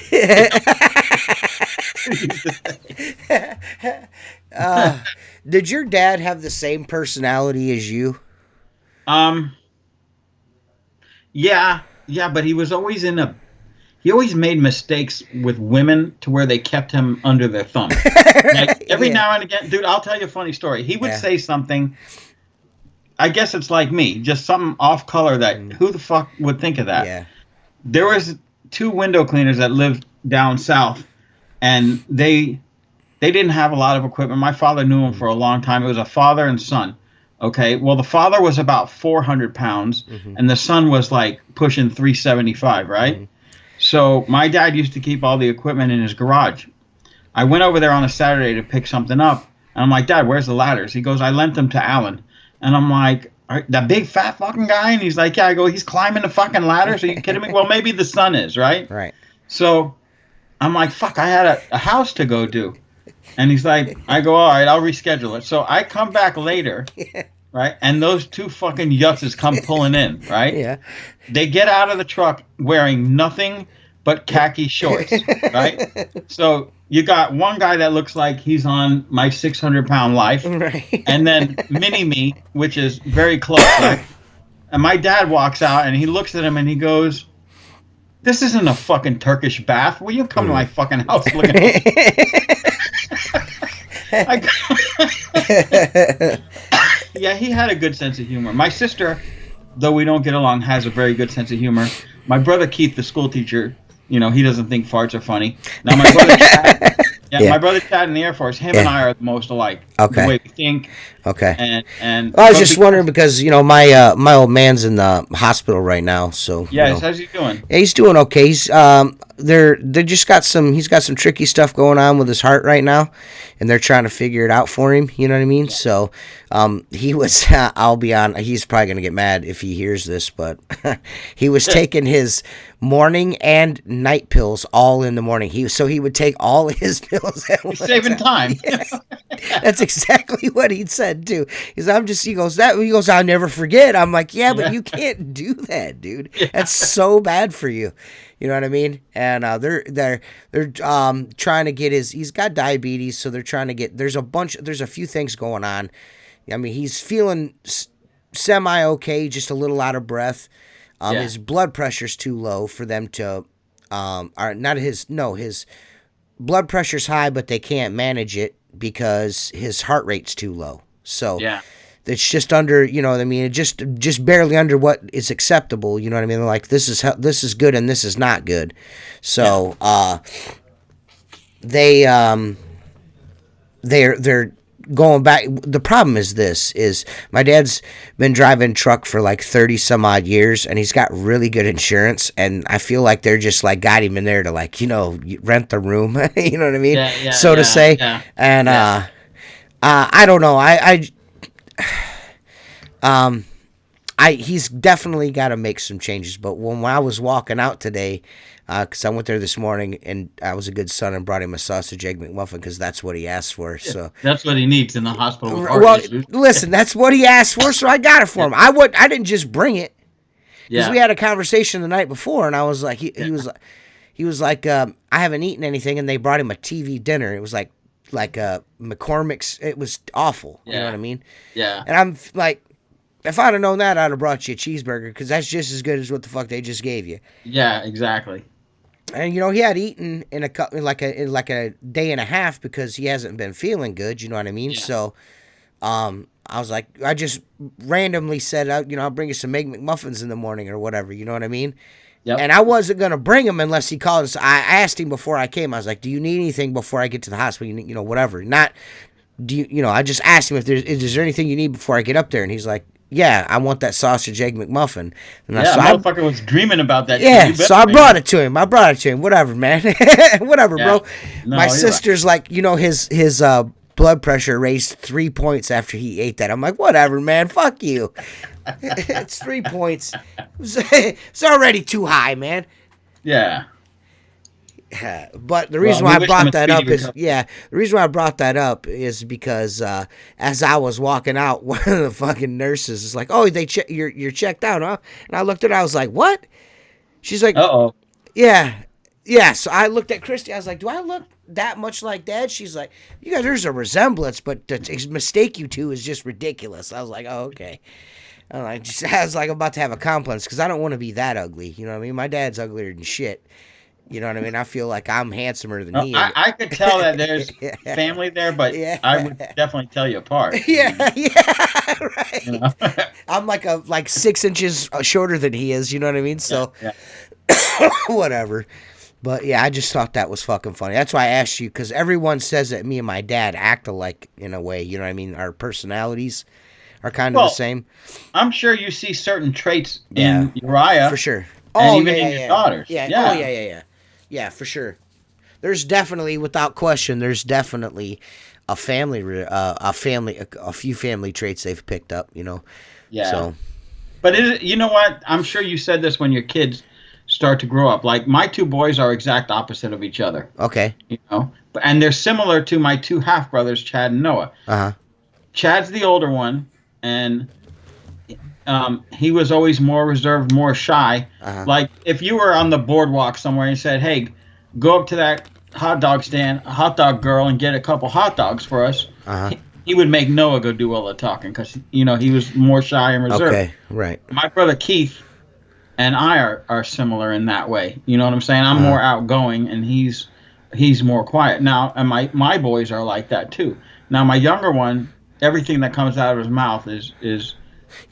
Did your dad have the same personality as you? Yeah, but he was always he always made mistakes with women to where they kept him under their thumb. Like every now and again, dude, I'll tell you a funny story. He would say something, I guess it's like me, just something off color that who the fuck would think of that? Yeah. There was 2 window cleaners that lived down south, and they didn't have a lot of equipment. My father knew them for a long time. It was a father and son. Okay, well, the father was about 400 pounds, and the son was like pushing 375, right? So my dad used to keep all the equipment in his garage. I went over there on a Saturday to pick something up, and I'm like, Dad, where's the ladders? He goes, I lent them to Alan. And I'm like, that big fat fucking guy? And he's like, yeah. I go, he's climbing the fucking ladders? Are you kidding me? Well, maybe the son is, right? Right. So I'm like, fuck, I had a house to go do. And he's like, I go, all right, I'll reschedule it. So I come back later, right? And those two fucking yutzes come pulling in, right? Yeah. They get out of the truck wearing nothing but khaki shorts, right? So you got one guy that looks like he's on my 600-pound life, Right. and then mini me, which is very close, right? And my dad walks out and he looks at him and he goes, "This isn't a fucking Turkish bath. Will you come to my fucking house looking?" Yeah, he had a good sense of humor. My sister, though we don't get along, has a very good sense of humor. My brother Keith, the school teacher, he doesn't think farts are funny. Now my brother Chad, my brother Chad in the Air Force, him and I are the most alike. Okay. The way we think. Okay. And well, I was just wondering because my old man's in the hospital right now, so how's he doing? Yeah, he's doing okay. He's they just got he's got some tricky stuff going on with his heart right now, and they're trying to figure it out for him. You know what I mean? Yeah. So he was I'll be on. He's probably gonna get mad if he hears this, but he was taking his morning and night pills all in the morning. He would take all his pills at once. Saving time. Yeah. That's exactly what he said too. He goes, I'll never forget. I'm like, yeah, but you can't do that, dude. Yeah. That's so bad for you. You know what I mean? And they're trying to get he's got diabetes, so they're trying to get there's a few things going on. I mean, he's feeling semi okay, just a little out of breath. His blood pressure's too low for them to his blood pressure's high, but they can't manage it because his heart rate's too low. So it's just under, you know what I mean? Just barely under what is acceptable. You know what I mean? Like this is good and this is not good. So they're going back. The problem is my dad's been driving truck for like 30 some odd years, and he's got really good insurance, and I feel like they're just like got him in there to like, rent the room, you know what I mean? To say. Yeah. And I don't know. He's definitely got to make some changes, but when I was walking out today, because I went there this morning and I was a good son and brought him a sausage egg McMuffin because that's what he asked for. So that's what he needs in the hospital. Listen, that's what he asked for, so I got it for him. I didn't just bring it because we had a conversation the night before, and I was like, he was like, I haven't eaten anything, and they brought him a TV dinner. It was like a McCormick's. It was awful. You know what I mean? Yeah. And I'm like, if I'd have known that, I'd have brought you a cheeseburger because that's just as good as what the fuck they just gave you. Yeah, exactly. And he had eaten in like a day and a half because he hasn't been feeling good. You know what I mean? Yeah. So, I was like, I just randomly said, I'll bring you some egg McMuffins in the morning or whatever. You know what I mean? Yep. And I wasn't gonna bring him unless he called us. I asked him before I came. I was like, "Do you need anything before I get to the hospital? Whatever. Not do you? I just asked him is there anything you need before I get up there?" And he's like, "Yeah, I want that sausage egg McMuffin." And motherfucker was dreaming about that. Yeah, so I brought it to him. Whatever, man. Whatever, bro. No, my sister's right. Like, his blood pressure raised 3 points after he ate that. I'm like, whatever, man. Fuck you. It's 3 points. It's already too high, man. Yeah. But the reason why I brought that up is because as I was walking out, one of the fucking nurses is like, "Oh, you're checked out, huh?" And I looked at her, I was like, "What?" She's like, "Uh-oh." Yeah. So I looked at Christy. I was like, "Do I look that much like Dad?" She's like, "You guys, there's a resemblance, but to mistake you two is just ridiculous." I was like, "Oh, okay." I was like about to have a complex because I don't want to be that ugly. You know what I mean? My dad's uglier than shit. You know what I mean? I feel like I'm handsomer than he is. I could tell that there's family there, but I would definitely tell you apart. Yeah, right. I'm like 6 inches shorter than he is. You know what I mean? So, whatever. But yeah, I just thought that was fucking funny. That's why I asked you, because everyone says that me and my dad act alike in a way. You know what I mean? Our personalities are kind of the same. I'm sure you see certain traits in Uriah. For sure. And even in your daughters. Yeah. Oh, yeah. Yeah, for sure. There's definitely, without question, a few family traits they've picked up, Yeah. So. But you know what? I'm sure you said this when your kids start to grow up. Like my two boys are exact opposite of each other. Okay. And they're similar to my two half brothers, Chad and Noah. Chad's the older one, and he was always more reserved, more shy. Like if you were on the boardwalk somewhere and you said, "Hey, go up to that hot dog stand, hot dog girl, and get a couple hot dogs for us," he would make Noah go do all the talking because he was more shy and reserved. Okay, right. My brother Keith and I are similar in that way. You know what I'm saying? I'm more outgoing, and he's more quiet. Now, and my boys are like that too. Now, my younger one, everything that comes out of his mouth is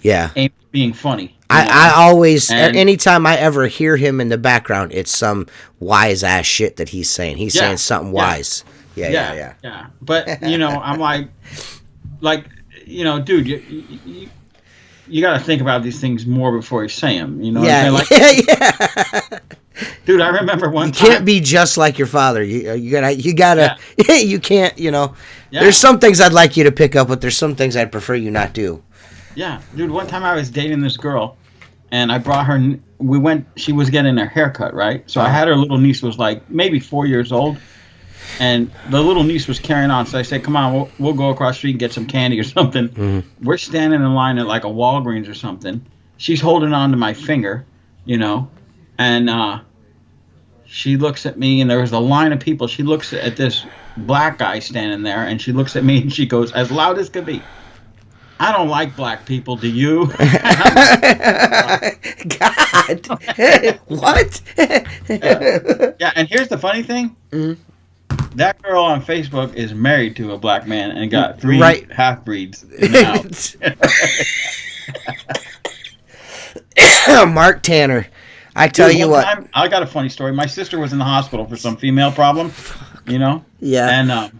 aimed at being funny. I always, anytime I ever hear him in the background, it's some wise ass shit that he's saying. He's saying something wise. Yeah. But I'm like, dude, you got to think about these things more before you say them. You know what I'm saying? Like, dude, I remember one time. You can't be just like your father. You gotta. You can't. There's some things I'd like you to pick up, but there's some things I'd prefer you not do. Yeah, dude. One time I was dating this girl, and I brought her. She was getting her haircut, right? So I had her little niece was like maybe 4 years old, and the little niece was carrying on. So I said, "Come on, we'll go across the street and get some candy or something." We're standing in line at like a Walgreens or something. She's holding on to my finger, and she looks at me, and there was a line of people. She looks at this black guy standing there, and she looks at me, and she goes as loud as could be, "I don't like black people, do you?" God. What? Yeah, and here's the funny thing. That girl on Facebook is married to a black man and got 3 half-breeds in the house. Mark Tanner. I tell you what. Time, I got a funny story. My sister was in the hospital for some female problem, Yeah. And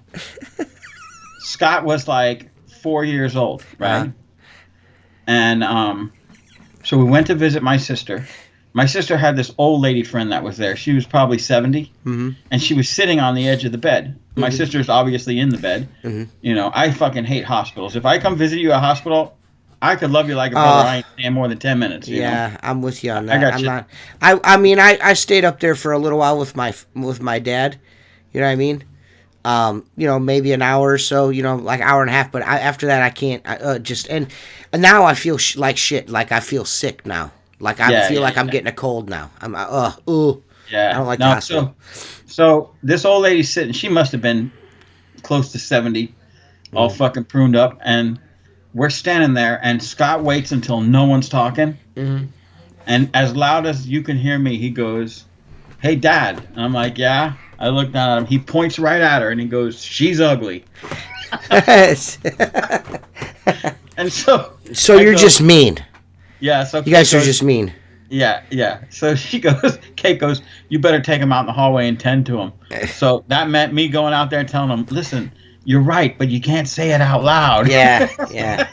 Scott was like 4 years old, right? And so we went to visit my sister. My sister had this old lady friend that was there. She was probably 70, and she was sitting on the edge of the bed. My sister's obviously in the bed. I fucking hate hospitals. If I come visit you at a hospital, I could love you like a brother. I ain't staying more than 10 minutes. I'm with you on that. I stayed up there for a little while with my dad. You know what I mean? Maybe an hour or so, like hour and a half. But after that, I can't. And now I feel like shit. Like I feel sick now. Like I feel like I'm getting a cold now. I'm I don't like the hospital. So this old lady's sitting. She must have been close to 70, all fucking pruned up, and we're standing there. And Scott waits until no one's talking, and as loud as you can hear me, he goes, "Hey, Dad," and I'm like, "Yeah." I look down at him. He points right at her, and he goes, "She's ugly." And so you're just mean. Yeah. So you guys are just mean. Yeah. So Kate goes, "You better take him out in the hallway and tend to him." So that meant me going out there and telling him, "Listen, you're right, but you can't say it out loud." Yeah.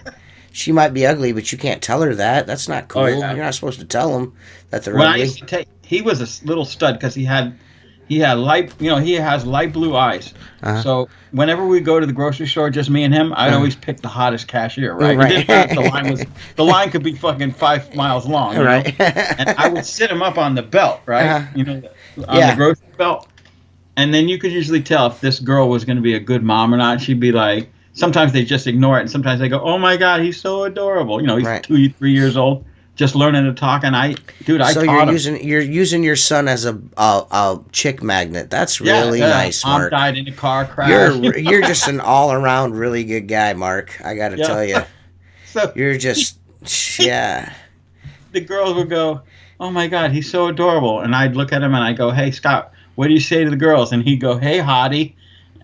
She might be ugly, but you can't tell her that. That's not cool. You're not supposed to tell them that they're ugly. He was a little stud because he had light, he has light blue eyes. So whenever we go to the grocery store, just me and him, I'd always pick the hottest cashier, right? The line could be fucking 5 miles long, right? And I would sit him up on the belt, right? On the grocery belt. And then you could usually tell if this girl was going to be a good mom or not. She'd be like, sometimes they just ignore it, and sometimes they go, "Oh my God, he's so adorable." He's 2, 3 years old. Just learning to talk, and I taught him. You're using your son as a chick magnet. That's really nice, Mark. Mom died in a car crash. You're just an all around really good guy, Mark. I got to tell you. So you're just The girls would go, "Oh my God, he's so adorable," and I'd look at him and I go, "Hey Scott, what do you say to the girls?" And he'd go, "Hey hottie,"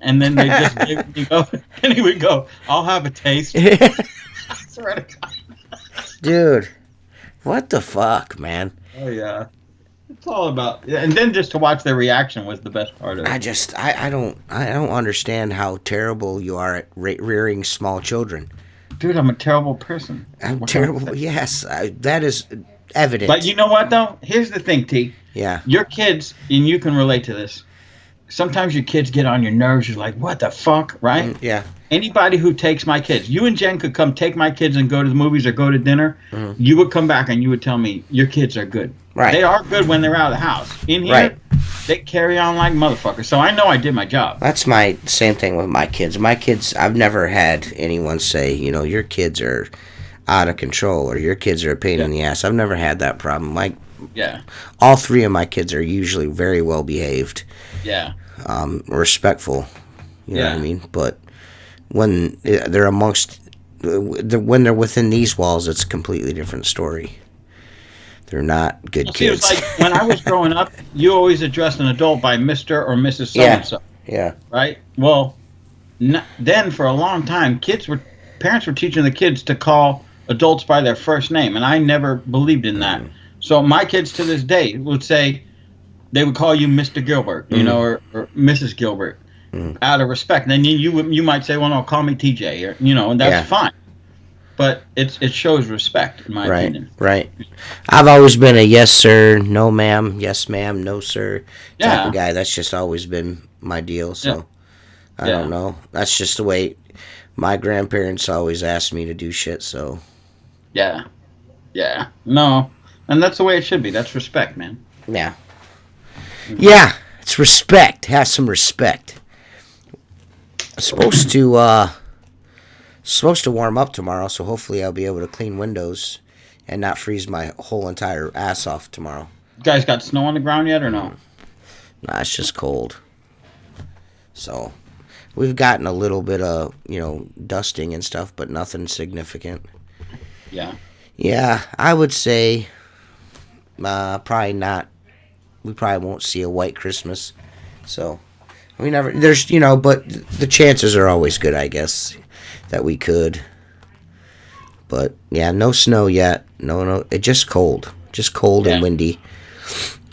and then they just he would go, "I'll have a taste." I swear to God. Dude. What the fuck, man? Oh yeah, it's all about. And then just to watch their reaction was the best part of it. I don't understand how terrible you are at rearing small children. Dude, I'm a terrible person. I'm terrible. Yes, that is evident. But you know what though? Here's the thing, T. Yeah. Your kids, and you can relate to this. sometimes your kids get on your nerves. You're like, what the fuck, right? Yeah. Anybody who takes my kids, you and Jen could come take my kids and go to the movies or go to dinner. Mm-hmm. You would come back and you would tell me your kids are good. Right. They are good when they're out of the house. In here, right. They carry on like motherfuckers. So I know I did my job. That's my same thing with my kids. My kids, I've never had anyone say, your kids are out of control or your kids are a pain in the ass. I've never had that problem. All three of my kids are usually very well behaved. Yeah. Respectful. You know what I mean? But when they're when they're within these walls, it's a completely different story. They're not good kids. It was like when I was growing up, you always addressed an adult by Mr. or Mrs. So-and-so. Yeah. Right? Well, then for a long time, parents were teaching the kids to call adults by their first name, and I never believed in that. So my kids to this day would say, they would call you Mr. Gilbert, or Mrs. Gilbert, out of respect. And then you might say, well, no, call me TJ, or, and that's fine. But it shows respect, in my opinion. Right. I've always been a yes, sir, no, ma'am, yes, ma'am, no, sir type of guy. That's just always been my deal. So I don't know. That's just the way my grandparents always asked me to do shit. So yeah. No, and that's the way it should be. That's respect, man. Yeah. Yeah, it's respect. Have some respect. Supposed to warm up tomorrow, so hopefully I'll be able to clean windows and not freeze my whole entire ass off tomorrow. You guys got snow on the ground yet or no? Nah, it's just cold. So we've gotten a little bit of, dusting and stuff, but nothing significant. Yeah. Yeah, I would say probably not. We probably won't see a white Christmas. So we never, but the chances are always good, I guess, that we could. But yeah, no snow yet. No, it's just cold. Just cold and windy.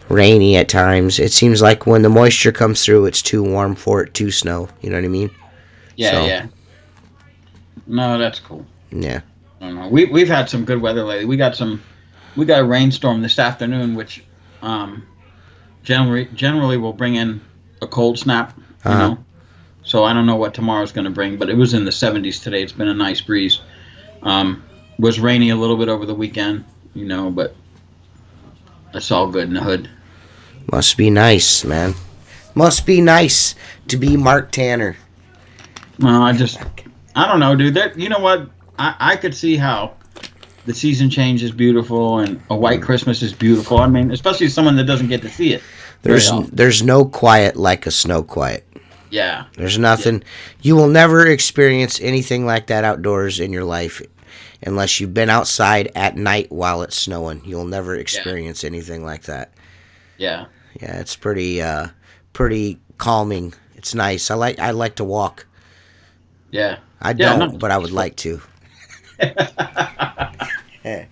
Rainy at times. It seems like when the moisture comes through, it's too warm for it to snow. You know what I mean? Yeah. No, that's cool. Yeah. I don't know. We've had some good weather lately. We got a rainstorm this afternoon, which generally will bring in a cold snap, So I don't know what tomorrow's going to bring, but it was in the 70s today. It's been a nice breeze. Was rainy a little bit over the weekend, but it's all good in the hood. Must be nice, man. Must be nice to be Mark Tanner. Well, I don't know, dude. You know what? I could see how the season change is beautiful and a white Christmas is beautiful. I mean, especially someone that doesn't get to see it. There's no quiet like a snow quiet. Yeah. There's nothing. Yeah. You will never experience anything like that outdoors in your life unless you've been outside at night while it's snowing. You'll never experience anything like that. Yeah. Yeah, it's pretty calming. It's nice. I like to walk. Yeah. I don't, but I would like to. I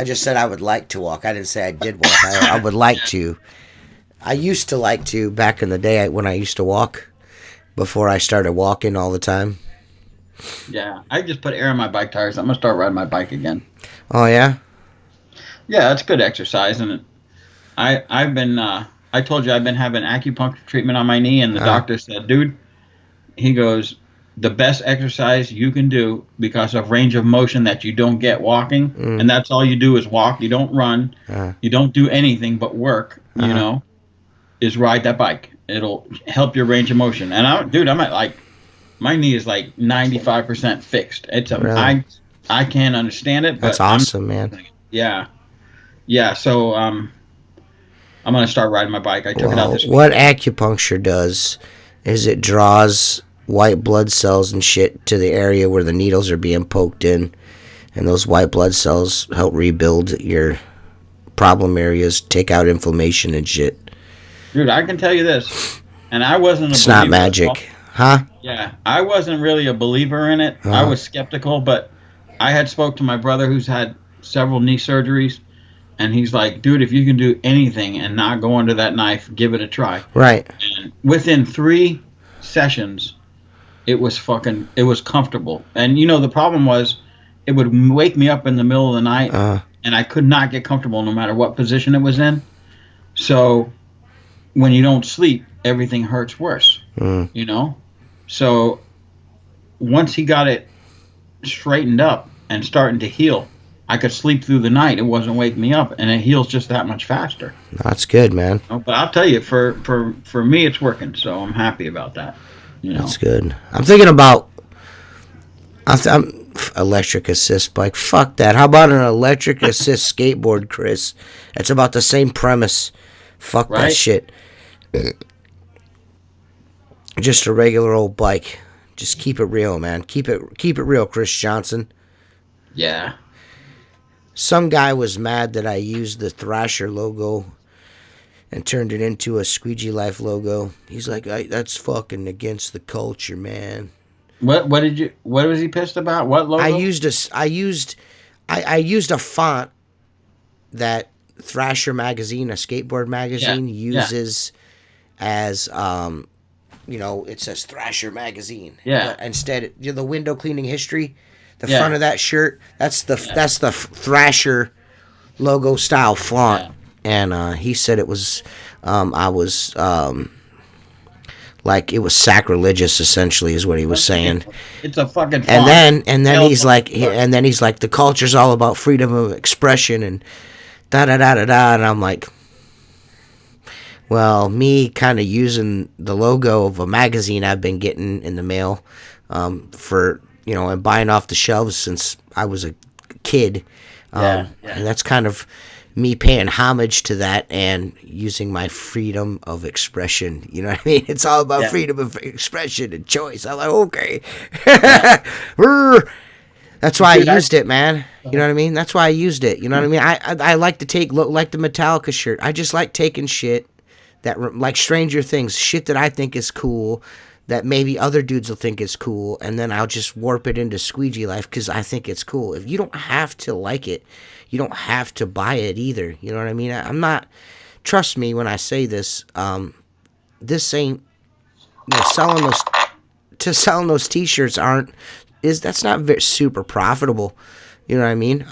just said I would like to walk. I didn't say I did walk. I would like to. I used to like to back in the day when I used to walk before I started walking all the time. Yeah, I just put air on my bike tires. I'm going to start riding my bike again. Oh, yeah? Yeah, it's good exercise. And I told you I've been having acupuncture treatment on my knee, and the doctor said, dude, he goes, the best exercise you can do because of range of motion that you don't get walking, and that's all you do is walk. You don't run. You don't do anything but work, is ride that bike. It'll help your range of motion. And I'm at my knee is like 95% fixed. It's really? I can't understand it. But that's awesome, man. Yeah. So I'm gonna start riding my bike. I took it out this week. What acupuncture does is it draws white blood cells and shit to the area where the needles are being poked in, and those white blood cells help rebuild your problem areas, take out inflammation and shit. Dude, I can tell you this, and I wasn't. It's not magic, huh? Yeah, I wasn't really a believer in it. I was skeptical, but I had spoke to my brother who's had several knee surgeries, and he's like, dude, if you can do anything and not go under that knife, give it a try. Right. And within 3 sessions, it was comfortable. And the problem was, it would wake me up in the middle of the night, and I could not get comfortable no matter what position it was in. So when you don't sleep, everything hurts worse. You know, so once he got it straightened up and starting to heal, I could sleep through the night. It wasn't waking me up, and it heals just that much faster. That's good, man. But I'll tell you, for me, it's working, so I'm happy about that. You know, that's good. I'm thinking about I'm electric assist bike. Fuck that. How about an electric assist skateboard, Chris? It's about the same premise. Fuck that shit. Just a regular old bike. Just keep it real, man. Keep it real, Chris Johnson. Yeah. Some guy was mad that I used the Thrasher logo and turned it into a Squeegee Life logo. He's like, that's fucking against the culture, man. What was he pissed about? What logo? I used a font that Thrasher magazine, a skateboard magazine, uses as it says Thrasher magazine. Yeah. But instead, the window cleaning history, the front of that shirt, that's the Thrasher logo style font. Yeah. And he said it was like it was sacrilegious, essentially, is what he was saying. It's a fucking font. And then he's like, the culture's all about freedom of expression and da da da da da. And I'm like, well, me kind of using the logo of a magazine I've been getting in the mail for, and buying off the shelves since I was a kid. And that's kind of me paying homage to that and using my freedom of expression. You know what I mean? It's all about freedom of expression and choice. I'm like, okay. That's why I used it, man. You know what I mean? That's why I used it. You know what I mean? I like to take, like the Metallica shirt. I just like taking shit that, like Stranger Things, shit that I think is cool, that maybe other dudes will think is cool, and then I'll just warp it into Squeegee Life because I think it's cool. If you don't have to like it, you don't have to buy it either. You know what I mean? I'm not, trust me when I say this, this ain't, selling those t-shirts that's not very super profitable. You know what I mean?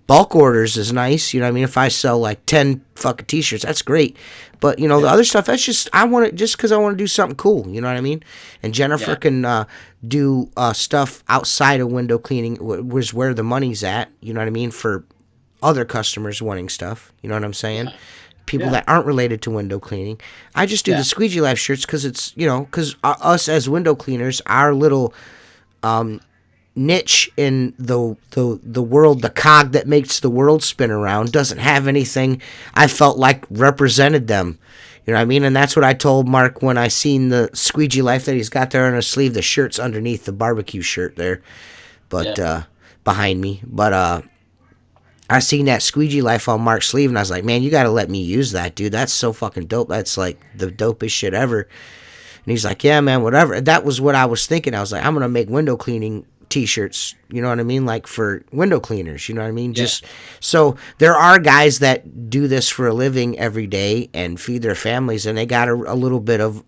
Bulk orders is nice. You know what I mean? If I sell like 10 fucking t-shirts, that's great. But, the other stuff, that's just, I want it just because I want to do something cool. You know what I mean? And Jennifer can do stuff outside of window cleaning, was where the money's at. You know what I mean? For other customers wanting stuff. You know what I'm saying? People that aren't related to window cleaning. I just do the Squeegee Life shirts because it's, because us as window cleaners, our little niche in the world, the cog that makes the world spin around, doesn't have anything I felt like represented them. You know what I mean? And that's what I told Mark when I seen the Squeegee Life that he's got there on his sleeve. The shirt's underneath the barbecue shirt there, but behind me. But I seen that Squeegee Life on Mark's sleeve, and I was like, man, you got to let me use that, dude. That's so fucking dope. That's like the dopest shit ever. And he's like, yeah, man, whatever. That was what I was thinking. I was like, I'm gonna make window cleaning t-shirts, you know what I mean, like for window cleaners, you know what I mean? Just so there are guys that do this for a living every day and feed their families, and they got a little bit of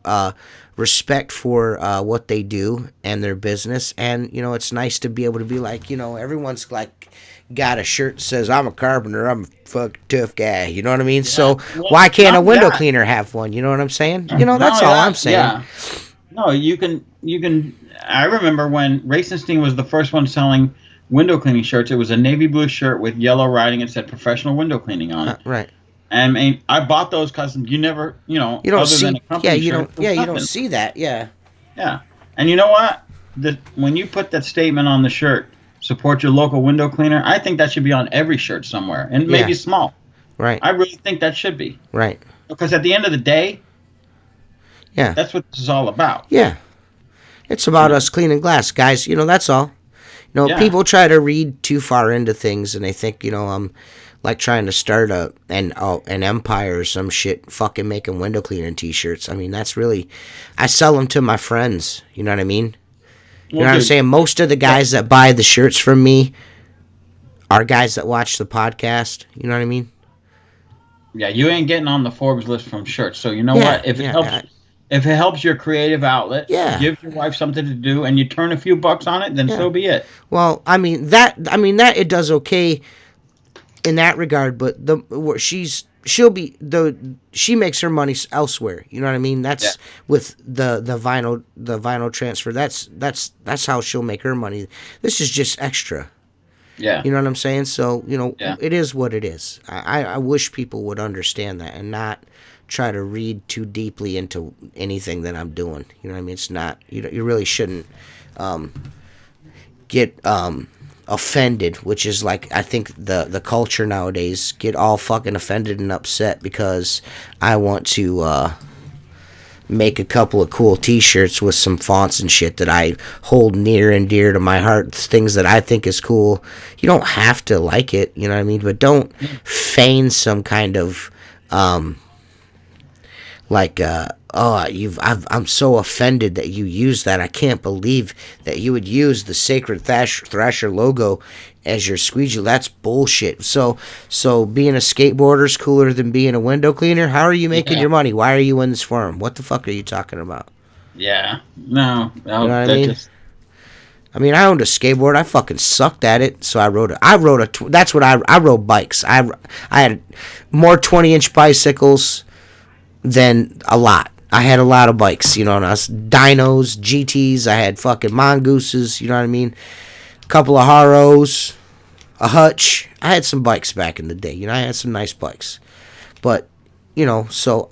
respect for what they do and their business. And it's nice to be able to be like, everyone's like got a shirt that says I'm a carpenter, I'm a fucking tough guy, you know what I mean? So why can't a window cleaner have one? You know what I'm saying? That's all I'm saying. No, you can. I remember when Racenstein was the first one selling window cleaning shirts. It was a navy blue shirt with yellow writing. It said "professional window cleaning" on it. Right. And I bought those because you never, you don't other see. Than a company you shirt, don't. You don't see that. Yeah. Yeah. And you know what? When you put that statement on the shirt, support your local window cleaner. I think that should be on every shirt somewhere, and maybe small. Right. I really think that should be. Right. Because at the end of the day. Yeah. That's what this is all about. Yeah. It's about us cleaning glass, guys. That's all. People try to read too far into things, and they think, I'm like trying to start an empire or some shit, fucking making window cleaning t-shirts. I mean, that's really, I sell them to my friends. You know what I mean? You know what I'm saying? Most of the guys that buy the shirts from me are guys that watch the podcast. You know what I mean? Yeah, you ain't getting on the Forbes list from shirts. So you know what? If it helps. If it helps your creative outlet, gives your wife something to do, and you turn a few bucks on it, then so be it. Well, I mean that it does okay in that regard, but she's she makes her money elsewhere. You know what I mean? That's with the vinyl transfer. That's how she'll make her money. This is just extra. Yeah. You know what I'm saying? So, Yeah. it is what it is. I wish people would understand that and not try to read too deeply into anything that I'm doing. You know what I mean? It's not, you really shouldn't get offended, which is like, I think the culture nowadays, get all fucking offended and upset because I want to make a couple of cool t-shirts with some fonts and shit that I hold near and dear to my heart, things that I think is cool. You don't have to like it, you know what I mean? But don't feign some kind of I'm so offended that you use that. I can't believe that you would use the Sacred Thrasher logo as your squeegee. That's bullshit. So being a skateboarder is cooler than being a window cleaner? How are you making your money? Why are you in this forum? What the fuck are you talking about? Yeah. No. You know what I mean? I mean, I owned a skateboard. I fucking sucked at it, so I rode I rode bikes. I had more 20-inch bicycles than a lot. I had a lot of bikes, and I was dynos, GTs. I had fucking mongooses, you know what I mean? A couple of Haros, a Hutch. I had some bikes back in the day, I had some nice bikes. But, so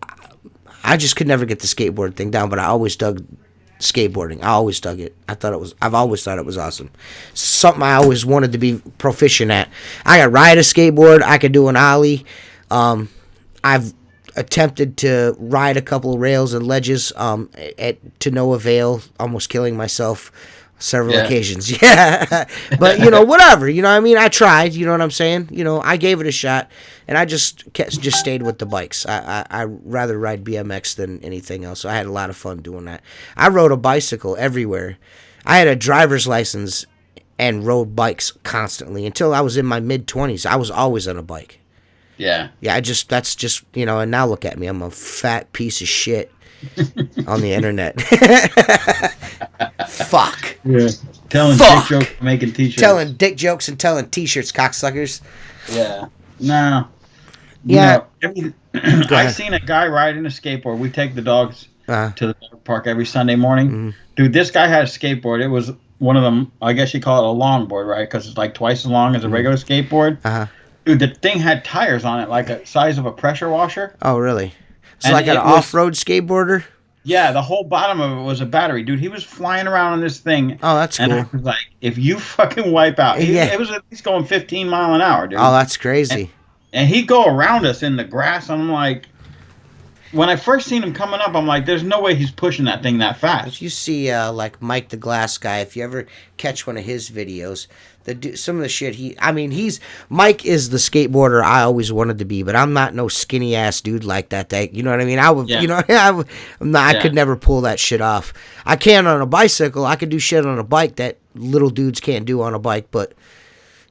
I just could never get the skateboard thing down, but I always dug skateboarding. I always dug it. I've always thought it was awesome. Something I always wanted to be proficient at. I could ride a skateboard. I could do an ollie. I've attempted to ride a couple of rails and ledges to no avail, almost killing myself several occasions. Yeah. But, whatever. You know what I mean? I tried. You know what I'm saying? I gave it a shot, and I just stayed with the bikes. I rather ride BMX than anything else. So I had a lot of fun doing that. I rode a bicycle everywhere. I had a driver's license and rode bikes constantly until I was in my mid-20s. I was always on a bike. Yeah. Yeah, that's just, and now look at me. I'm a fat piece of shit on the internet. Fuck. Yeah. Telling dick jokes, making t-shirts. Telling dick jokes and telling t-shirts, cocksuckers. Yeah. No. Yeah. I've seen a guy riding a skateboard. We take the dogs to the dog park every Sunday morning. Mm-hmm. Dude, this guy had a skateboard. It was one of them, I guess you call it a longboard, right? Because it's like twice as long as a regular skateboard. Uh-huh. Dude, the thing had tires on it, like the size of a pressure washer. Oh, really? It's like an off-road skateboarder? Yeah, the whole bottom of it was a battery. Dude, he was flying around on this thing. Oh, that's cool. And I was like, if you fucking wipe out. It was at least going 15 mile an hour, dude. Oh, that's crazy. And he'd go around us in the grass, and I'm like, when I first seen him coming up, I'm like, there's no way he's pushing that thing that fast. If you see, like, Mike the Glass Guy, if you ever catch one of his videos, some of the shit Mike is the skateboarder I always wanted to be, but I'm not no skinny ass dude like that. You know what I mean? I could never pull that shit off. I can on a bicycle. I could do shit on a bike that little dudes can't do on a bike, but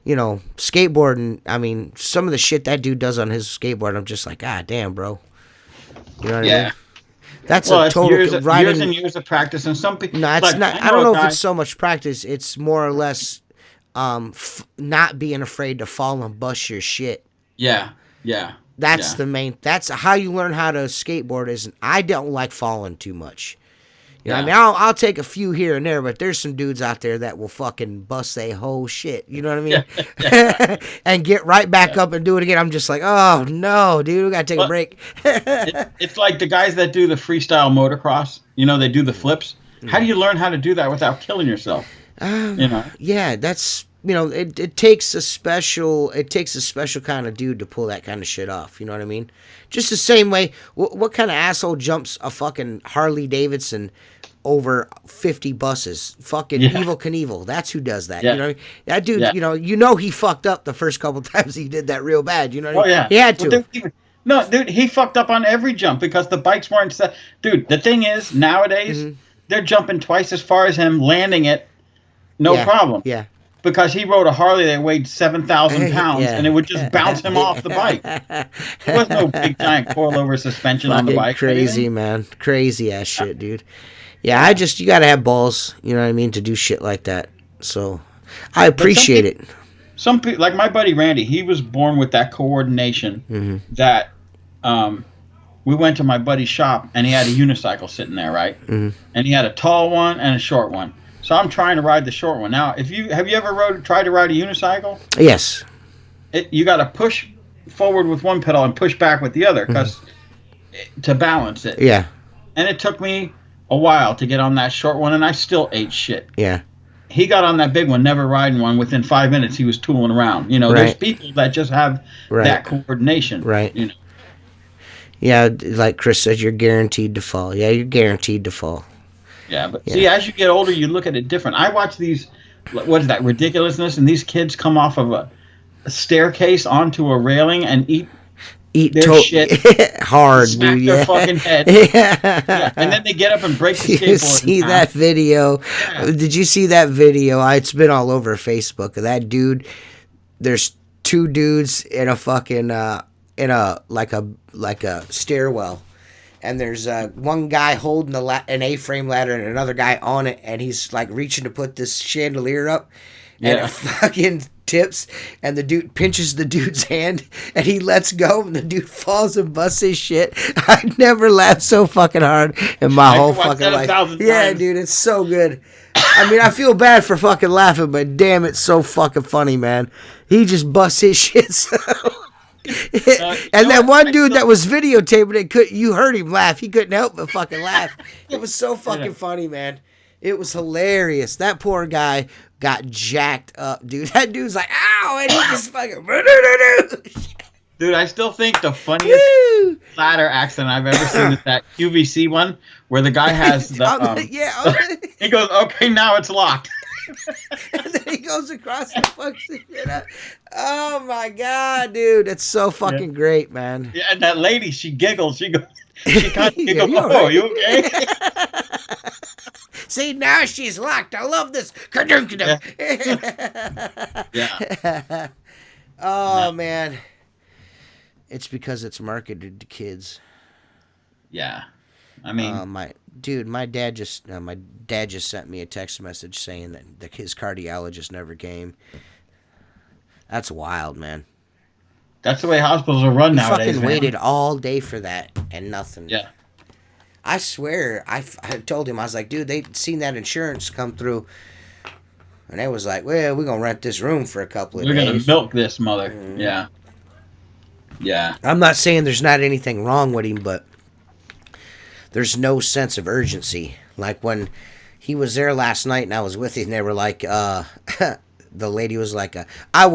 skateboarding. I mean, some of the shit that dude does on his skateboard, I'm just like, God damn, bro. You know what I mean? That's a total years and years of practice, and some people. No, it's not. I don't know if it's so much practice. It's more or less not being afraid to fall and bust your shit. Yeah. That's the main. That's how you learn how to skateboard. I don't like falling too much. You know what I mean? I'll take a few here and there, but there's some dudes out there that will fucking bust their whole shit. You know what I mean? Yeah. And get right back up and do it again. I'm just like, oh no, dude, we gotta take a break. It's like the guys that do the freestyle motocross. They do the flips. How do you learn how to do that without killing yourself? Yeah, that's it takes a special kind of dude to pull that kind of shit off. You know what I mean? Just the same way. What kind of asshole jumps a fucking Harley Davidson over 50 buses? Fucking Evel Knievel. That's who does that. Yeah. You know that dude. He fucked up the first couple times he did that real bad. You know what I mean? Yeah. He had to. No, dude, he fucked up on every jump because the bikes weren't set. Dude, the thing is, nowadays they're jumping twice as far as him, landing it, no problem. Yeah. Because he rode a Harley that weighed 7,000 pounds, and it would just bounce him off the bike. There was no big giant coilover suspension on the bike. Crazy, man. Crazy ass shit, dude. Yeah, you gotta have balls, you know what I mean, to do shit like that. So, I appreciate it. Some people, like my buddy Randy, he was born with that coordination that we went to my buddy's shop, and he had a unicycle sitting there, right? Mm-hmm. And he had a tall one and a short one. So I'm trying to ride the short one. Now, have you ever tried to ride a unicycle? Yes. You got to push forward with one pedal and push back with the other to balance it. Yeah. And it took me a while to get on that short one, and I still ate shit. Yeah. He got on that big one, never riding one. Within 5 minutes, he was tooling around. There's people that just have that coordination. Right. Yeah, like Chris said, you're guaranteed to fall. Yeah, you're guaranteed to fall. Yeah, but see, as you get older, you look at it different. I watch these, what is that, ridiculousness, and these kids come off of a staircase onto a railing and eat their shit hard, smack dude. Their fucking head. Yeah. And then they get up and break the skateboard. You see that video? Yeah. Did you see that video? It's been all over Facebook of that dude. There's two dudes in a fucking like a stairwell, and there's one guy holding an A-frame ladder and another guy on it, and he's like reaching to put this chandelier up, and it fucking tips, and the dude pinches the dude's hand, and he lets go, and the dude falls and busts his shit. I never laughed so fucking hard in my whole fucking life. Yeah, dude, it's so good. I mean, I feel bad for fucking laughing, but damn, it's so fucking funny, man. He just busts his shit so. And that one dude that was videotaping it, you heard him laugh. He couldn't help but fucking laugh. It was so fucking funny, man. It was hilarious. That poor guy got jacked up, dude. That dude's like, ow, and he just fucking. Dude, I still think the funniest ladder accident I've ever seen is that QVC one where the guy has the. He goes, okay, now it's locked. And then he goes across and fucks the shit up. Oh my god, dude, it's so fucking great, man. Yeah, and that lady, she giggles. She goes, she kind of giggles. Oh, you okay? See, now she's locked. I love this. Yeah. Oh man, it's because it's marketed to kids. Yeah, I mean, my dad just sent me a text message saying that his cardiologist never came. That's wild, man. That's the way hospitals are run nowadays. Fucking waited all day for that and nothing. Yeah. I swear, I told him, I was like, dude, they'd seen that insurance come through, and they was like, well, we're gonna rent this room for a couple of days. We're gonna milk this mother. Mm-hmm. Yeah. Yeah. I'm not saying there's not anything wrong with him, but there's no sense of urgency. Like when he was there last night and I was with him, they were like, the lady was like,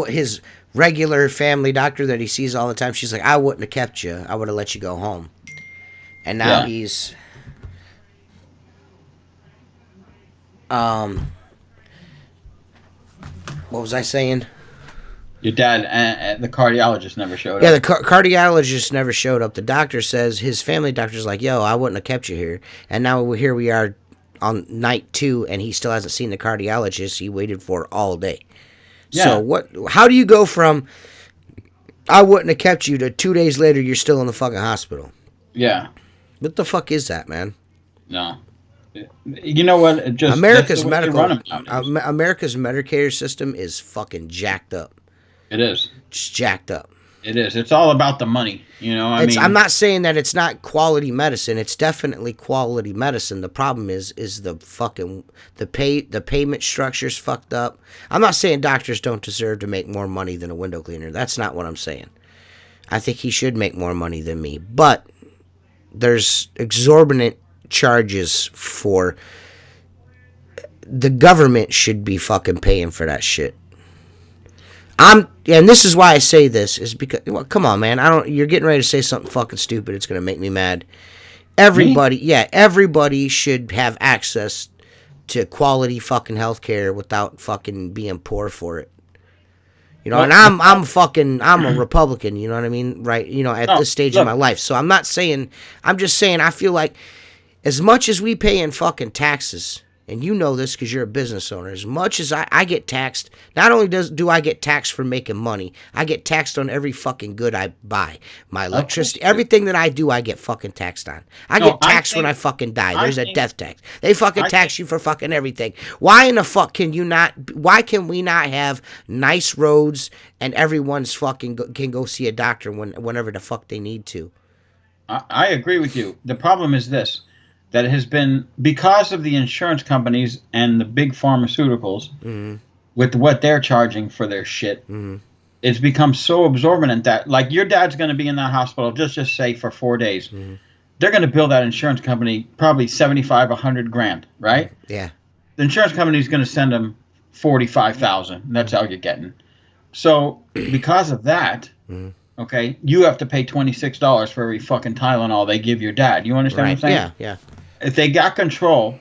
his regular family doctor that he sees all the time, she's like, I wouldn't have kept you. I would have let you go home. And now he's, what was I saying? Your dad and the cardiologist never showed up. Yeah, the cardiologist never showed up. The doctor says, his family doctor's like, yo, I wouldn't have kept you here. And now here we are on night 2, and he still hasn't seen the cardiologist he waited for all day. Yeah. So how do you go from, I wouldn't have kept you, to 2 days later you're still in the fucking hospital? Yeah. What the fuck is that, man? No. You know what? America's Medicare system is fucking jacked up. It is. It's jacked up. It is. It's all about the money. You know, I'm not saying that it's not quality medicine. It's definitely quality medicine. The problem is the fucking the payment structure's fucked up. I'm not saying doctors don't deserve to make more money than a window cleaner. That's not what I'm saying. I think he should make more money than me, but there's exorbitant charges for the government should be fucking paying for that shit. And this is why I say this is because, well, come on, man. You're getting ready to say something fucking stupid. It's going to make me mad. Everybody should have access to quality fucking healthcare without fucking being poor for it. You know, and I'm a Republican, you know what I mean? Right. You know, at this stage of my life. So I'm just saying, I feel like as much as we pay in fucking taxes, and you know this because you're a business owner, as much as I get taxed, not only do I get taxed for making money, I get taxed on every fucking good I buy. My electricity, everything that I do, I get fucking taxed on. I get taxed when I fucking die. There's a death tax. They fucking tax you for fucking everything. Why in the fuck can we not have nice roads and everyone's fucking can go see a doctor whenever the fuck they need to? I agree with you. The problem is this, that it has been because of the insurance companies and the big pharmaceuticals with what they're charging for their shit. It's become so absorbent that, like, your dad's going to be in that hospital, just say for 4 days. They're going to bill that insurance company probably 75, 100 grand, right? Yeah. The insurance company is going to send them 45,000. That's all you're getting. So because of that, okay, you have to pay $26 for every fucking Tylenol they give your dad. You understand what I'm saying? Yeah, yeah. If they got control,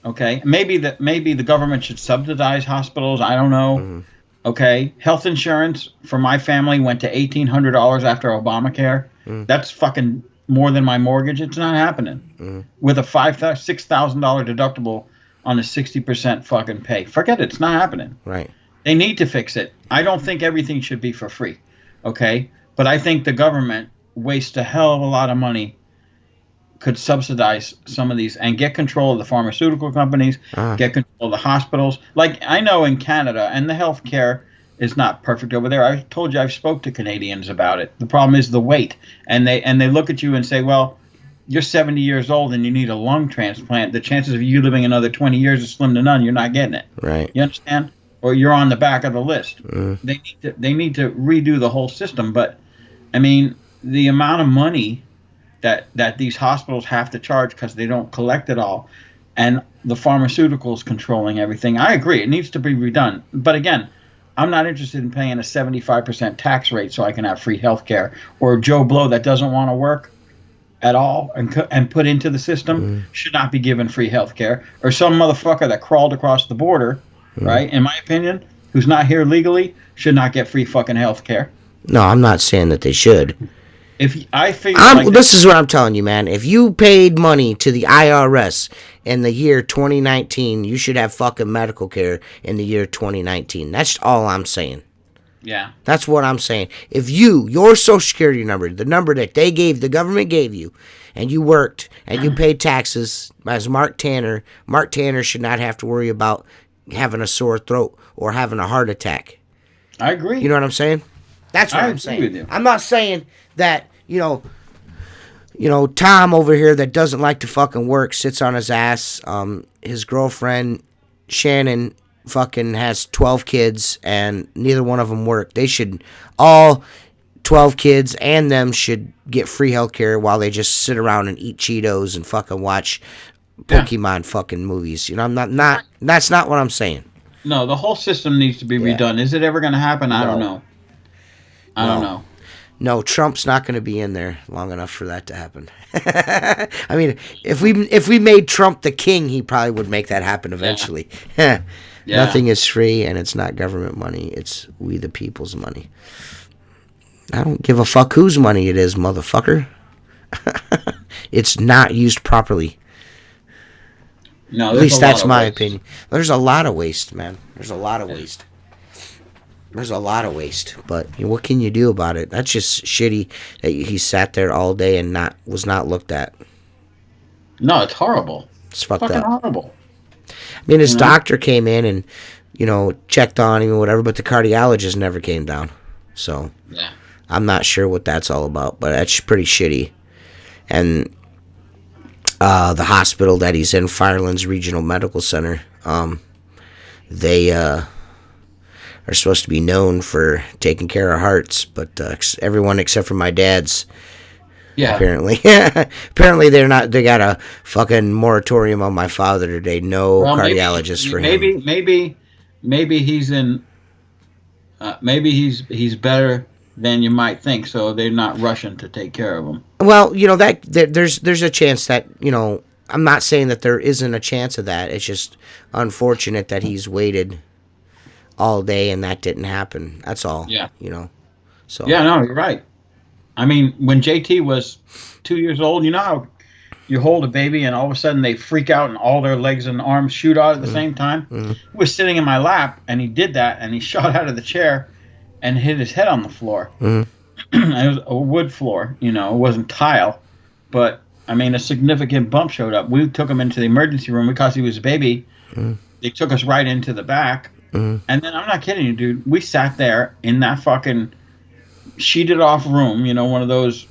okay, maybe the government should subsidize hospitals. I don't know. Okay, health insurance for my family went to $1,800 after Obamacare. That's fucking more than my mortgage. It's not happening. With a $6,000 deductible on a 60% fucking pay. Forget it. It's not happening. Right. They need to fix it. I don't think everything should be for free. Okay? But I think the government wastes a hell of a lot of money, could subsidize some of these and get control of the pharmaceutical companies, get control of the hospitals. Like, I know in Canada, and the healthcare is not perfect over there. I told you I've spoke to Canadians about it. The problem is the wait. And they look at you and say, well, you're 70 years old and you need a lung transplant. The chances of you living another 20 years is slim to none. You're not getting it. Right. You understand? Or you're on the back of the list. They need to redo the whole system. But, I mean, the amount of money that these hospitals have to charge because they don't collect it all, and the pharmaceuticals controlling everything, I agree. It needs to be redone. But again, I'm not interested in paying a 75% tax rate so I can have free health care. Or Joe Blow that doesn't want to work at all and put into the system should not be given free health care. Or some motherfucker that crawled across the border, right, in my opinion, who's not here legally, should not get free fucking health care. No, I'm not saying that they should. If I figure this is what I'm telling you, man. If you paid money to the IRS in the year 2019, you should have fucking medical care in the year 2019. That's all I'm saying. Yeah. That's what I'm saying. If your social security number, the number that the government gave you, and you worked and you paid taxes as Mark Tanner should not have to worry about having a sore throat or having a heart attack. I agree. You know what I'm saying? That's what I'm saying. With you. I'm not saying that, Tom over here that doesn't like to fucking work sits on his ass. His girlfriend, Shannon, fucking has 12 kids and neither one of them work. They should, all 12 kids and them should get free health care while they just sit around and eat Cheetos and fucking watch Pokemon fucking movies. I'm not that's not what I'm saying. No, the whole system needs to be redone. Is it ever going to happen? I don't know. I don't know. No, Trump's not going to be in there long enough for that to happen. I mean, if we made Trump the king, he probably would make that happen eventually. Nothing is free, and it's not government money. It's we the people's money. I don't give a fuck whose money it is, motherfucker. It's not used properly. No, at least that's my opinion. There's a lot of waste, man. There's a lot of waste. There's a lot of waste, but what can you do about it? That's just shitty that he sat there all day and was not looked at. No, it's horrible. It's fucked up. Horrible. I mean, his doctor came in and, checked on him or whatever, but the cardiologist never came down. So, I'm not sure what that's all about, but that's pretty shitty. And the hospital that he's in, Firelands Regional Medical Center, they are supposed to be known for taking care of hearts, but everyone except for my dad's, apparently, they're not. They got a fucking moratorium on my father today. No cardiologist for him. Maybe he's in. Maybe he's better than you might think, so they're not rushing to take care of him. Well, there's a chance that I'm not saying that there isn't a chance of that. It's just unfortunate that he's waited all day and that didn't happen. That's all. Yeah. So. Yeah, no, you're right. I mean, when JT was 2 years old, you know how you hold a baby and all of a sudden they freak out and all their legs and arms shoot out at the same time? He was sitting in my lap and he did that and he shot out of the chair and hit his head on the floor. It was a wood floor, it wasn't tile. But, I mean, a significant bump showed up. We took him into the emergency room because he was a baby. They took us right into the back. And then, I'm not kidding you, dude, we sat there in that fucking sheeted off room, one of those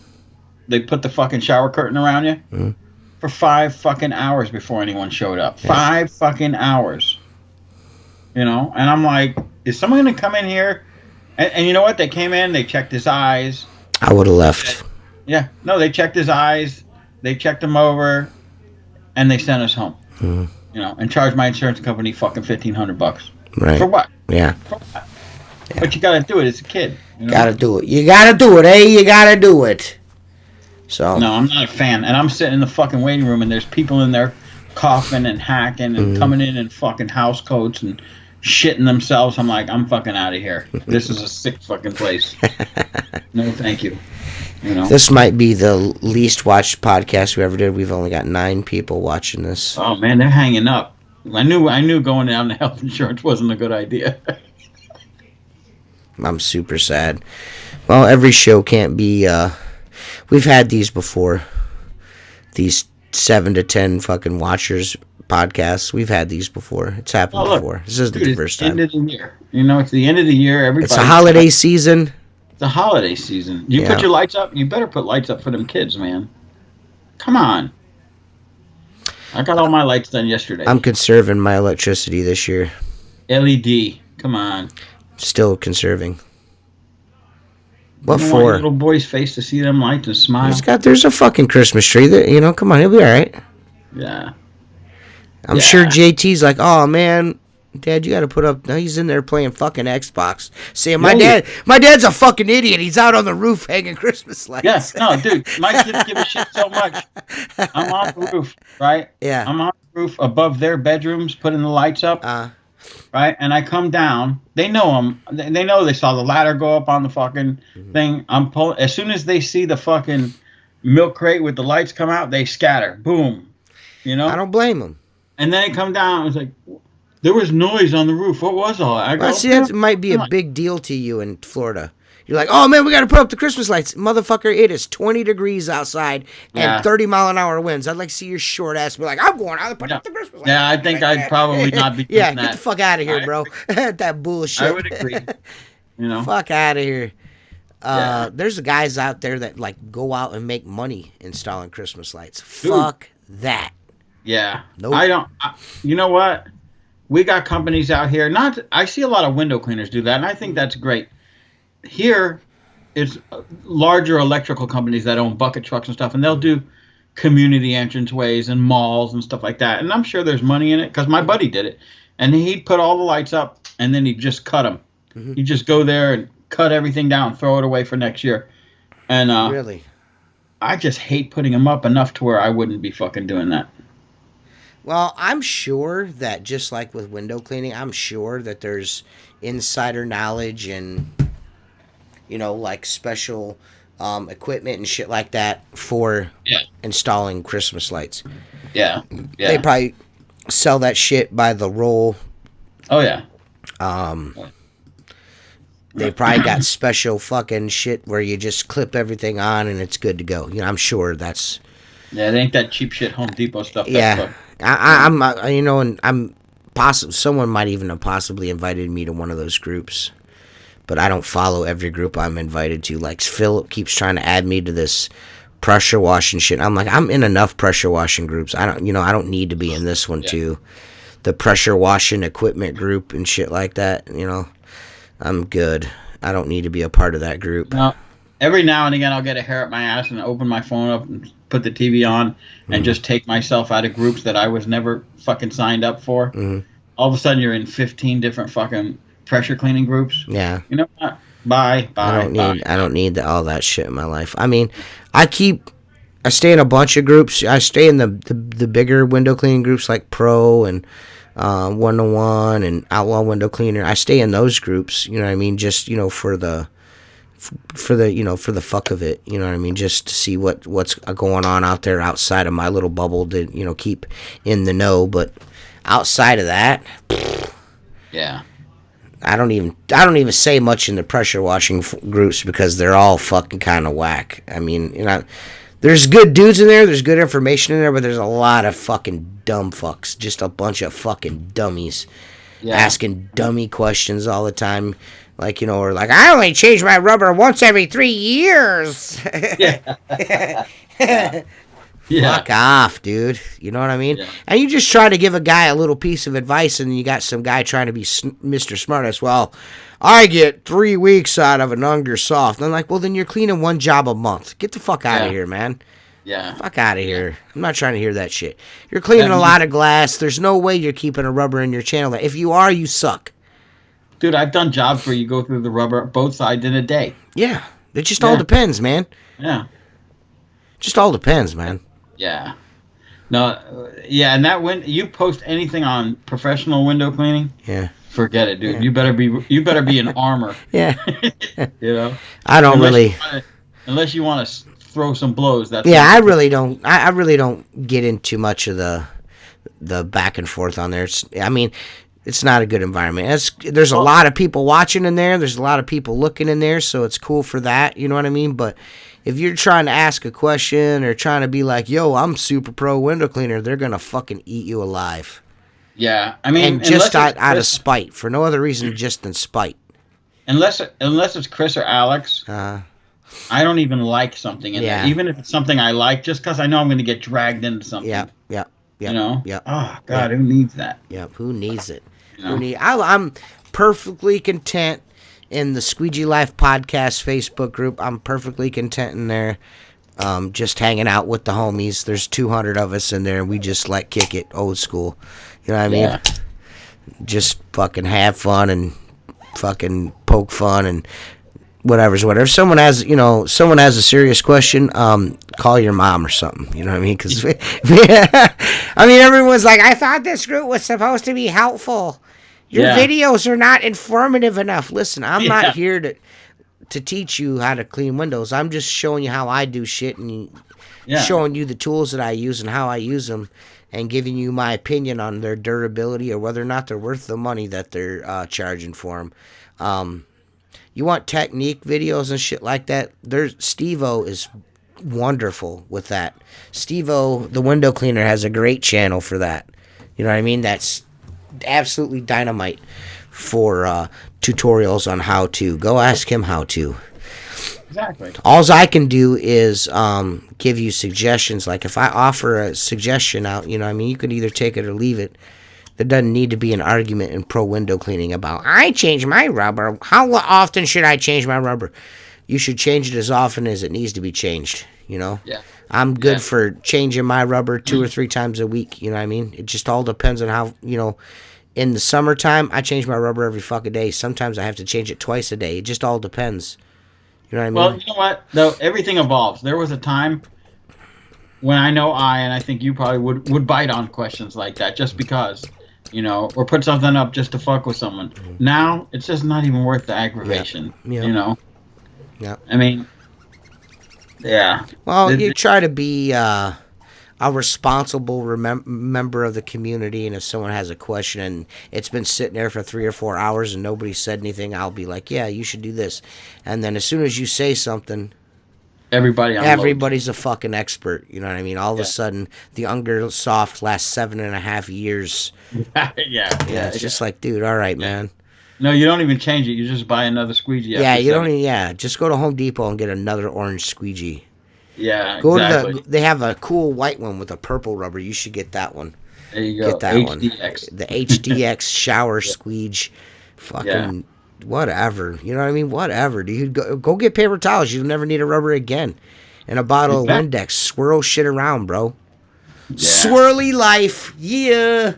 they put the fucking shower curtain around you for 5 fucking hours before anyone showed up. 5 fucking hours. You know, and I'm like, is someone gonna come in here? And you know what? They came in, they checked his eyes. I would have left. Yeah, no, they checked his eyes, they checked him over, and they sent us home. You know, and charged my insurance company fucking $1,500. Right. For what? Yeah. For what? Yeah. But you gotta do it as a kid. You know? Gotta do it. You gotta do it, eh? You gotta do it. So. No, I'm not a fan. And I'm sitting in the fucking waiting room, and there's people in there coughing and hacking and coming in fucking house coats and shitting themselves. I'm like, I'm fucking out of here. This is a sick fucking place. No, thank you. You know? This might be the least watched podcast we ever did. We've only got 9 people watching this. Oh man, they're hanging up. I knew going down to health insurance wasn't a good idea. I'm super sad. Well, every show can't be. We've had these before. These 7 to 10 fucking watchers podcasts. We've had these before. It's happened before. This isn't the first time. It's the end of the year. You know, it's the end of the year. It's a holiday season. It's a holiday season. You put your lights up. You better put lights up for them kids, man. Come on. I got all my lights done yesterday. I'm conserving my electricity this year. LED. Come on. Still conserving. What you for? Want your little boy's face to see them lights and smile. There's a fucking Christmas tree. That, you know, come on, he'll be all right. Yeah. I'm sure JT's like, oh man, Dad, you got to put up. Now he's in there playing fucking Xbox. Saying my dad's a fucking idiot. He's out on the roof hanging Christmas lights. Yes, no, dude, my kids give a shit so much. I'm on the roof, right? Yeah. I'm on the roof above their bedrooms, putting the lights up. Right, and I come down. They know them. They know they saw the ladder go up on the fucking thing. I'm pulling. As soon as they see the fucking milk crate with the lights come out, they scatter. Boom. You know. I don't blame them. And then they come down. It's like there was noise on the roof. What was all that? Well, see, that might be a big deal to you in Florida. You're like, oh man, we got to put up the Christmas lights, motherfucker. It is 20 degrees outside and 30-mile-an-hour winds. I'd like to see your short ass be like, I'm going out and put up the Christmas lights. Yeah, I think I'd probably not be. Yeah, get the fuck out of here, bro. That bullshit. I would agree. You know, fuck out of here. There's guys out there that like go out and make money installing Christmas lights. Dude. Fuck that. Yeah, nope. I don't. You know what? We got companies out here. I see a lot of window cleaners do that, and I think that's great. Here, it's larger electrical companies that own bucket trucks and stuff, and they'll do community entranceways and malls and stuff like that. And I'm sure there's money in it because my buddy did it, and he'd put all the lights up, and then he'd just cut them. He'd just go there and cut everything down, throw it away for next year. And really, I just hate putting them up enough to where I wouldn't be fucking doing that. Well, I'm sure that just like with window cleaning, I'm sure that there's insider knowledge and, you know, like special equipment and shit like that for installing Christmas lights. Yeah. They probably sell that shit by the roll. Oh, yeah. They probably got special fucking shit where you just clip everything on and it's good to go. You know, I'm sure that's... Yeah, it ain't that cheap shit Home Depot stuff. Yeah. I'm you know, and I'm possible. Someone might even have possibly invited me to one of those groups, but I don't follow every group I'm invited to. Like Philip keeps trying to add me to this pressure washing shit. I'm like, I'm in enough pressure washing groups. I don't need to be in this one too. The pressure washing equipment group and shit like that. You know, I'm good. I don't need to be a part of that group. No. Every now and again, I'll get a hair up my ass and open my phone up and put the TV on and just take myself out of groups that I was never fucking signed up for. All of a sudden, you're in 15 different fucking pressure cleaning groups. Yeah. You know what? Bye. I don't need all that shit in my life. I mean, I stay in a bunch of groups. I stay in the bigger window cleaning groups like Pro and 101 and Outlaw Window Cleaner. I stay in those groups. You know what I mean? Just, you know, for the fuck of it, you know what I mean, just to see what's going on out there outside of my little bubble to, you know, keep in the know. But outside of that, I don't even say much in the pressure washing groups because they're all fucking kind of whack. I mean, you know, there's good dudes in there, there's good information in there, but there's a lot of fucking dumb fucks, just a bunch of fucking dummies asking dummy questions all the time. Like, or like, I only change my rubber once every 3 years. Yeah. Yeah. Yeah. Fuck off, dude. You know what I mean? Yeah. And you just try to give a guy a little piece of advice, and you got some guy trying to be Mr. Smartass. Well, I get 3 weeks out of an undersoft. And I'm like, well, then you're cleaning one job a month. Get the fuck out of here, man. Yeah. Fuck out of here. I'm not trying to hear that shit. You're cleaning a lot of glass. There's no way you're keeping a rubber in your channel. If you are, you suck. Dude, I've done jobs where you go through the rubber both sides in a day. Yeah. It just all depends, man. Yeah. Just all depends, man. Yeah. No, yeah, and you post anything on professional window cleaning? Yeah. Forget it, dude. Yeah. You better be in armor. Yeah. I don't really unless you want to throw some blows. That's I really don't. I really don't get into much of the back and forth on there. It's not a good environment. There's a lot of people watching in there. There's a lot of people looking in there, so it's cool for that. You know what I mean? But if you're trying to ask a question or trying to be like, yo, I'm super pro window cleaner, they're going to fucking eat you alive. Yeah. I mean, and just out of spite. For no other reason, just in spite. Unless it's Chris or Alex, I don't even like something in there. Even if it's something I like, just because I know I'm going to get dragged into something. Yeah. You know? Yeah. Oh, God, who needs that? Yeah, who needs it? I'm perfectly content in the Squeegee Life podcast Facebook group. I'm perfectly content in there, just hanging out with the homies. There's 200 of us in there, and we just kick it old school. You know what I mean? Yeah. Just fucking have fun and fucking poke fun and whatever's whatever. If someone has a serious question, call your mom or something. You know what I mean? Because everyone's like, I thought this group was supposed to be helpful. Your videos are not informative enough. Listen, I'm not here to teach you how to clean windows. I'm just showing you how I do shit and showing you the tools that I use and how I use them and giving you my opinion on their durability or whether or not they're worth the money that they're charging for them. You want technique videos and shit like that? Steve-O is wonderful with that. Steve-O, the window cleaner, has a great channel for that. You know what I mean? That's absolutely dynamite for tutorials on how to. Go ask him how to. Exactly. All I can do is give you suggestions. Like if I offer a suggestion out, you know what I mean? You could either take it or leave it. There doesn't need to be an argument in pro window cleaning about, I change my rubber. How often should I change my rubber? You should change it as often as it needs to be changed, you know? Yeah. I'm good for changing my rubber 2 or 3 times a week, you know what I mean? It just all depends on how, in the summertime, I change my rubber every fucking day. Sometimes I have to change it twice a day. It just all depends. You know what I mean? Well, you know what? Though everything evolves. There was a time when and I think you probably would bite on questions like that just because. Or put something up just to fuck with someone. Now, it's just not even worth the aggravation, Yeah. I mean, yeah. Well, you try to be a responsible member of the community, and if someone has a question and it's been sitting there for 3 or 4 hours and nobody said anything, I'll be like, yeah, you should do this. And then as soon as you say something, everybody's a fucking expert. You know what I mean? All of a sudden, the Undersoft lasts 7.5 years. It's just like, dude, all right, man. No, you don't even change it. You just buy another squeegee. Just go to Home Depot and get another orange squeegee. Yeah, exactly. They have a cool white one with a purple rubber. You should get that one. There you go. Get that HDX. One. The HDX shower squeegee. Fucking whatever. You know what I mean? Whatever, dude. Go get paper towels. You'll never need a rubber again. And a bottle of Windex. Swirl shit around, bro. Yeah. Swirly life. Yeah.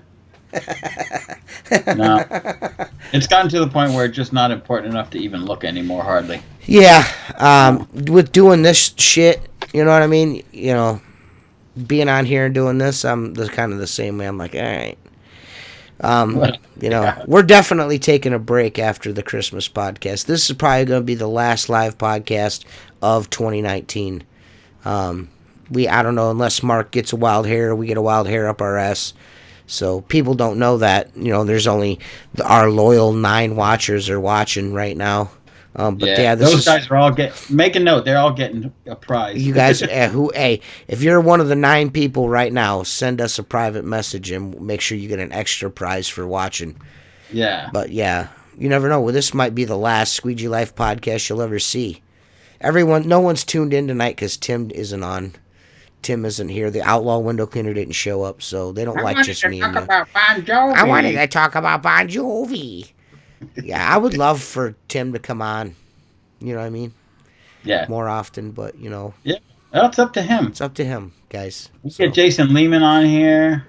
No. It's gotten to the point where it's just not important enough to even look anymore, hardly. Yeah. With doing this shit, you know what I mean? Being on here and doing this, I'm kind of the same way. I'm like, all right. We're definitely taking a break after the Christmas podcast. This is probably going to be the last live podcast of 2019. I don't know, unless Mark gets a wild hair or we get a wild hair up our ass. So people don't know that, there's only our loyal 9 watchers are watching right now. Those guys are all make a note. They're all getting a prize. You guys, if you're one of the 9 people right now, send us a private message and make sure you get an extra prize for watching. Yeah. But yeah, You never know. Well, this might be the last Squeegee Life podcast you'll ever see. No one's tuned in tonight because Tim isn't on. Tim isn't here. The outlaw window cleaner didn't show up, so they don't like just me and you. I wanted to talk about Bon Jovi. Yeah, I would love for Tim to come on. You know what I mean? Yeah. More often, but Yeah, that's up to him. It's up to him, guys. Let's get Jason Lehman on here.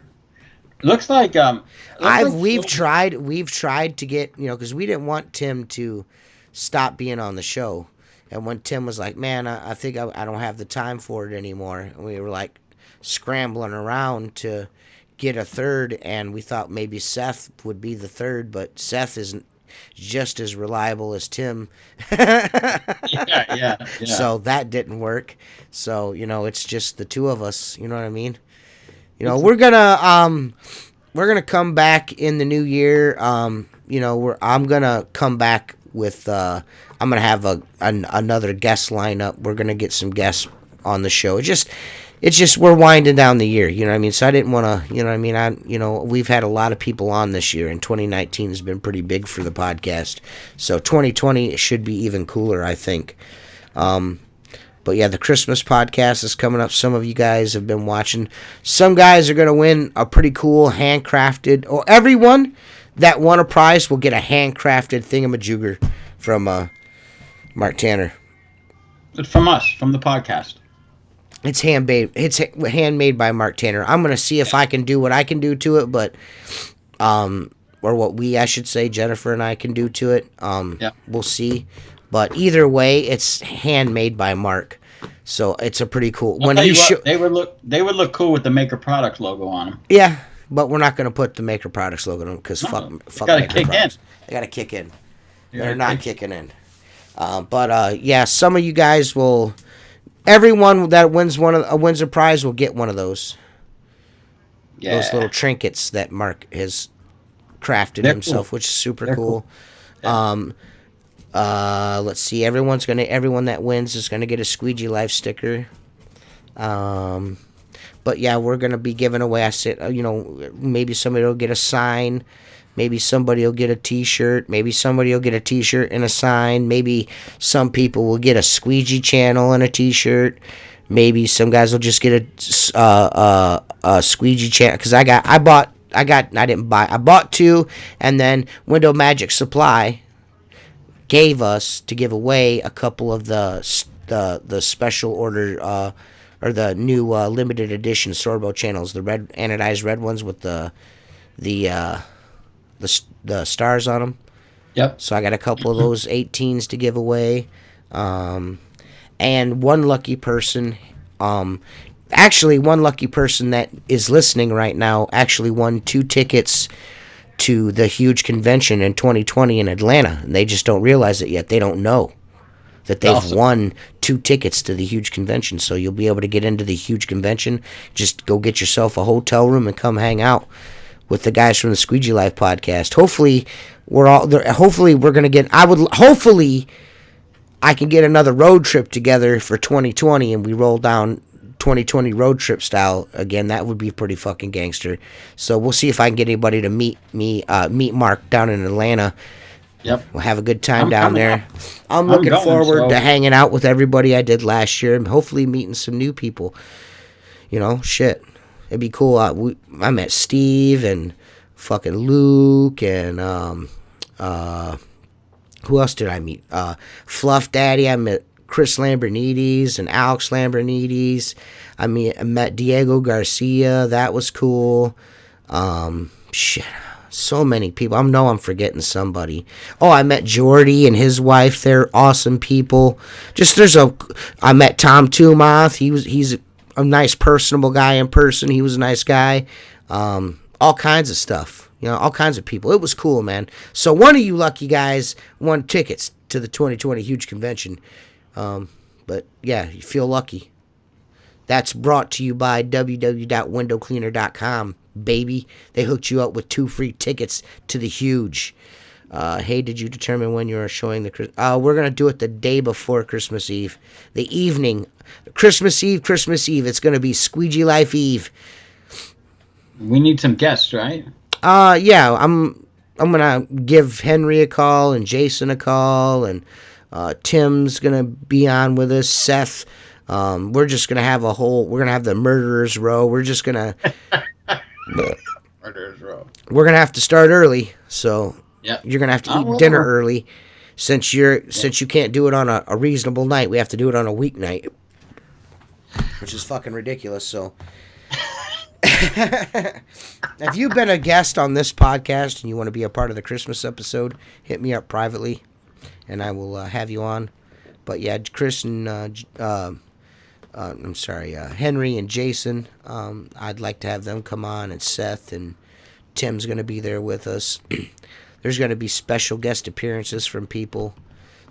Looks like we've tried to get because we didn't want Tim to stop being on the show. And when Tim was like, man, I think I don't have the time for it anymore. And we were like scrambling around to get a third. And we thought maybe Seth would be the third. But Seth isn't just as reliable as Tim. yeah. So that didn't work. So, it's just the two of us. You know what I mean? We're going to come back in the new year. I'm going to come back with I'm gonna have another guest lineup. We're gonna get some guests on the show. It's just we're winding down the year. You know what I mean? So I didn't want to. We've had a lot of people on this year, and 2019 has been pretty big for the podcast. So 2020 should be even cooler, I think. But yeah, the Christmas podcast is coming up. Some of you guys have been watching. Some guys are gonna win a pretty cool handcrafted. Or everyone that won a prize will get a handcrafted thingamajigger from Mark Tanner. From us, from the podcast. It's handmade. It's handmade by Mark Tanner. I'm gonna see if I can do what I can do to it, but or what I should say, Jennifer and I can do to it. We'll see. But either way, it's handmade by Mark, so it's a pretty cool. They would look cool with the Maker Products logo on them. Yeah, but we're not gonna put the Maker Products logo on them because fuck gotta kick in. They gotta kick in. They're not kicking in. But some of you guys will. Everyone that wins a prize will get one of those. Yeah. Those little trinkets that Mark has crafted himself, cool. Which is super cool. Yeah. Let's see. Everyone that wins is gonna get a Squeegee Life sticker. But yeah, we're gonna be giving away. I said, maybe somebody will get a sign. Maybe somebody will get a T-shirt. Maybe somebody will get a T-shirt and a sign. Maybe some people will get a Squeegee channel and a T-shirt. Maybe some guys will just get a Squeegee channel. Because I bought two, and then Window Magic Supply gave us to give away a couple of the special order or the new limited edition Sorbo channels, the red anodized red ones with the stars on them. Yep. So I got a couple of those 18s to give away. And one lucky person, one lucky person that is listening right now actually won 2 tickets to the huge convention in 2020 in Atlanta. And they just don't realize it yet. They don't know that they've won 2 tickets to the huge convention. So you'll be able to get into the huge convention. Just go get yourself a hotel room and come hang out with the guys from the Squeegee Life podcast. Hopefully we're gonna get. Hopefully I can get another road trip together for 2020, and we roll down 2020 road trip style again. That would be pretty fucking gangster. So we'll see if I can get anybody to meet Mark down in Atlanta. Yep. We'll have a good time down there. I'm looking forward to hanging out with everybody I did last year, and hopefully meeting some new people. Shit. It'd be cool. I met Steve and fucking Luke and who else did I meet? Fluff Daddy. I met Chris Lambrinides and Alex Lambrinides. I met Diego Garcia. That was cool. Shit. So many people. I know I'm forgetting somebody. Oh, I met Jordy and his wife. They're awesome people. I met Tom Tumoth. He's a nice, personable guy in person. He was a nice guy. All kinds of stuff. All kinds of people. It was cool, man. So one of you lucky guys won tickets to the 2020 huge convention. But yeah, you feel lucky. That's brought to you by www.windowcleaner.com, baby. They hooked you up with 2 free tickets to the huge. Hey, did you determine when you are showing the... we're going to do it the day before Christmas Eve. The evening. Christmas Eve. It's going to be Squeegee Life Eve. We need some guests, right? Yeah. I'm gonna give Henry a call and Jason a call, and Tim's gonna be on with us. Seth. We're just gonna have we're gonna have the murderers row. We're just gonna Murderers row. We're gonna have to start early, so Yep. you're gonna have to eat dinner early, since you can't do it on a reasonable night. We have to do it on a weeknight, which is fucking ridiculous. So, if you've been a guest on this podcast and you want to be a part of the Christmas episode, hit me up privately, and I will have you on. But yeah, Chris and Henry and Jason, I'd like to have them come on, and Seth and Tim's going to be there with us. There's going to be special guest appearances from people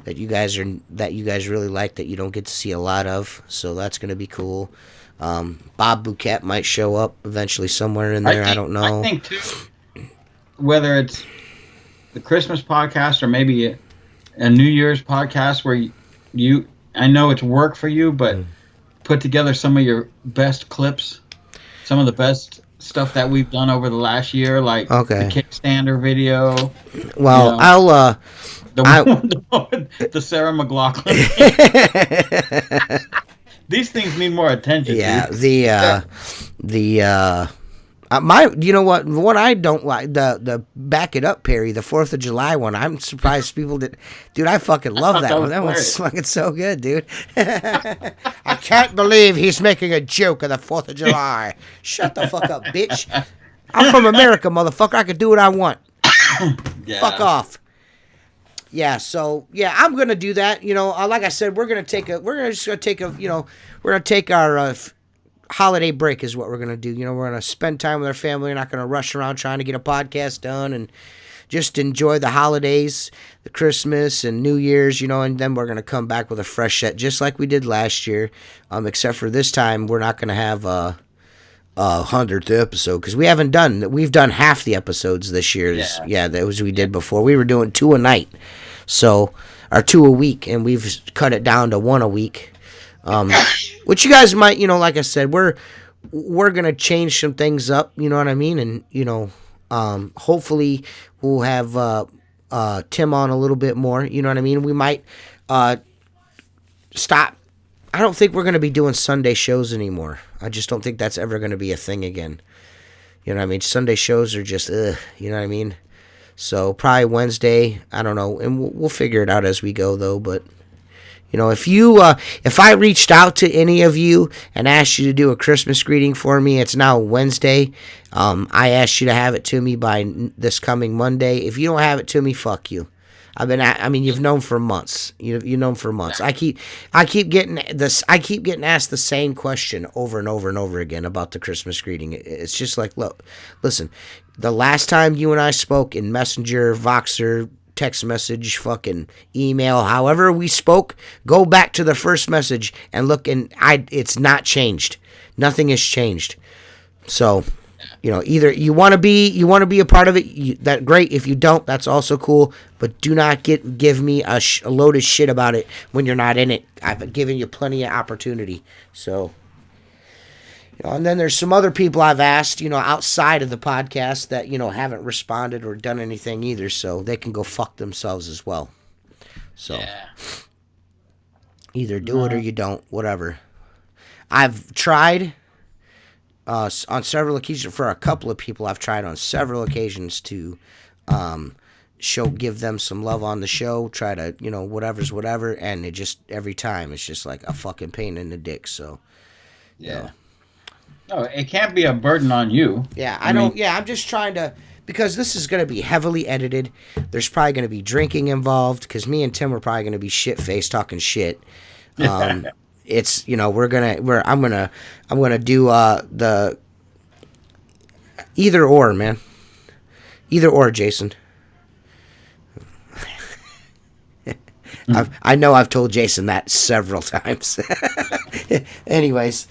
that you guys really like that you don't get to see a lot of, so that's going to be cool. Bob Bouquet might show up eventually somewhere in there. I don't know. I think too, whether it's the Christmas podcast or maybe a New Year's podcast where I know it's work for you, but put together some of your best clips, some of the best stuff that we've done over the last year, like the Kickstander video. Well, the Sarah McLachlan. These things need more attention. Yeah, dude. You know what I don't like, the Back It Up Perry, the 4th of July one. I'm surprised people did. Dude, I fucking love that one. That one's fucking so good, dude. I can't believe he's making a joke of the 4th of July. Shut the fuck up, bitch. I'm from America, motherfucker. I can do what I want. Yeah. Fuck off. Yeah, so yeah, I'm gonna do that. You know, like I said, we're gonna take our holiday break is what we're gonna do. You know, we're gonna spend time with our family. We're not gonna rush around trying to get a podcast done, and just enjoy the holidays, the Christmas and New Year's. You know, and then we're gonna come back with a fresh set, just like we did last year. Except for this time, we're not gonna have a 100th episode because we've done half the episodes this year. Yeah, that was we did before. We were doing 2 a night, or 2 a week, and we've cut it down to 1 a week. Which you guys might, like I said, we're gonna change some things up. You know what I mean? And hopefully we'll have Tim on a little bit more. You know what I mean? We might stop. I don't think we're going to be doing Sunday shows anymore. I just don't think that's ever going to be a thing again. You know what I mean? Sunday shows are just, you know what I mean? So probably Wednesday, I don't know. And we'll figure it out as we go, though. But, if I reached out to any of you and asked you to do a Christmas greeting for me, it's now Wednesday. I asked you to have it to me by this coming Monday. If you don't have it to me, fuck you. You've known for months. You've known for months. I keep getting asked the same question over and over and over again about the Christmas greeting. It's just like, look, listen, the last time you and I spoke in Messenger, Voxer, text message, fucking email, however we spoke, go back to the first message and look, and it's not changed. Nothing has changed. So, either you want to be a part of it, that great. If you don't, that's also cool. But do not give me a load of shit about it when you're not in it. I've given you plenty of opportunity. So, and then there's some other people I've asked, outside of the podcast that, haven't responded or done anything either. So they can go fuck themselves as well. So either do it or you don't, whatever. I've tried on several occasions, for a couple of people I've tried on several occasions to give them some love on the show, try to, whatever's whatever, and it just, every time, it's just like a fucking pain in the dick, so. Yeah. No, it can't be a burden on you. Yeah, I'm just trying to, because this is going to be heavily edited, there's probably going to be drinking involved, because me and Tim are probably going to be shit-faced talking shit. It's, I'm gonna do the either or, man. Either or, Jason. I know I've told Jason that several times. Anyways,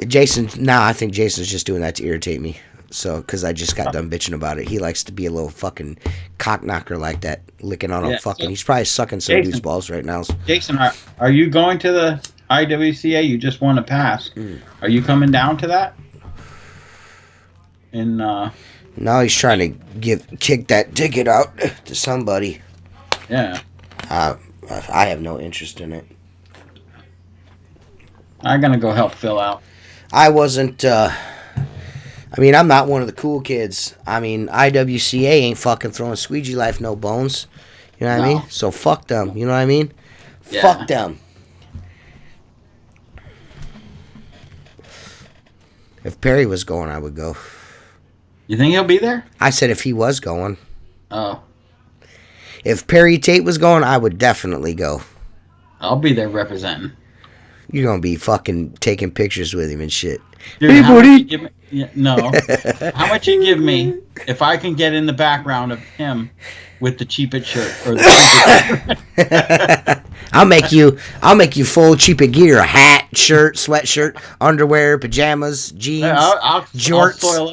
Jason, now I think Jason's just doing that to irritate me. So, because I just got done bitching about it. He likes to be a little fucking cock knocker like that, licking on a fucking. He's probably sucking some loose balls right now. Jason, are you going to the IWCA? You just won a pass. Are you coming down to that? Now he's trying to kick that ticket out to somebody. Yeah. I have no interest in it. I'm gonna go help Phil out. I wasn't. I mean, I'm not one of the cool kids. I mean, IWCA ain't fucking throwing Squeegee Life no bones. You know what I mean? So fuck them. You know what I mean? Yeah. Fuck them. If Perry was going, I would go. You think he'll be there? I said if he was going. Oh. If Perry Tate was going, I would definitely go. I'll be there representing. You're going to be fucking taking pictures with him and shit. Dude, hey, buddy. No. How much you give me if I can get in the background of him with the cheapest shirt? Or the I'll make you full cheapest gear: a hat, shirt, sweatshirt, underwear, pajamas, jeans, jorts. I'll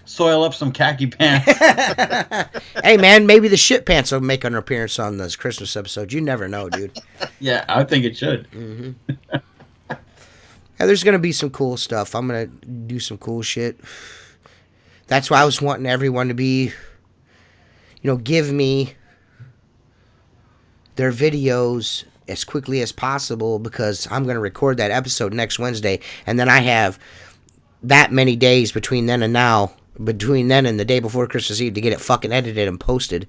soil up some khaki pants. Hey man, maybe the shit pants will make an appearance on this Christmas episode. You never know, dude. Yeah, I think it should. Mm-hmm. Yeah, there's gonna be some cool stuff. I'm gonna do some cool shit. That's why I was wanting everyone to be, give me their videos as quickly as possible, because I'm gonna record that episode next Wednesday, and then I have that many days between then and the day before Christmas Eve to get it fucking edited and posted.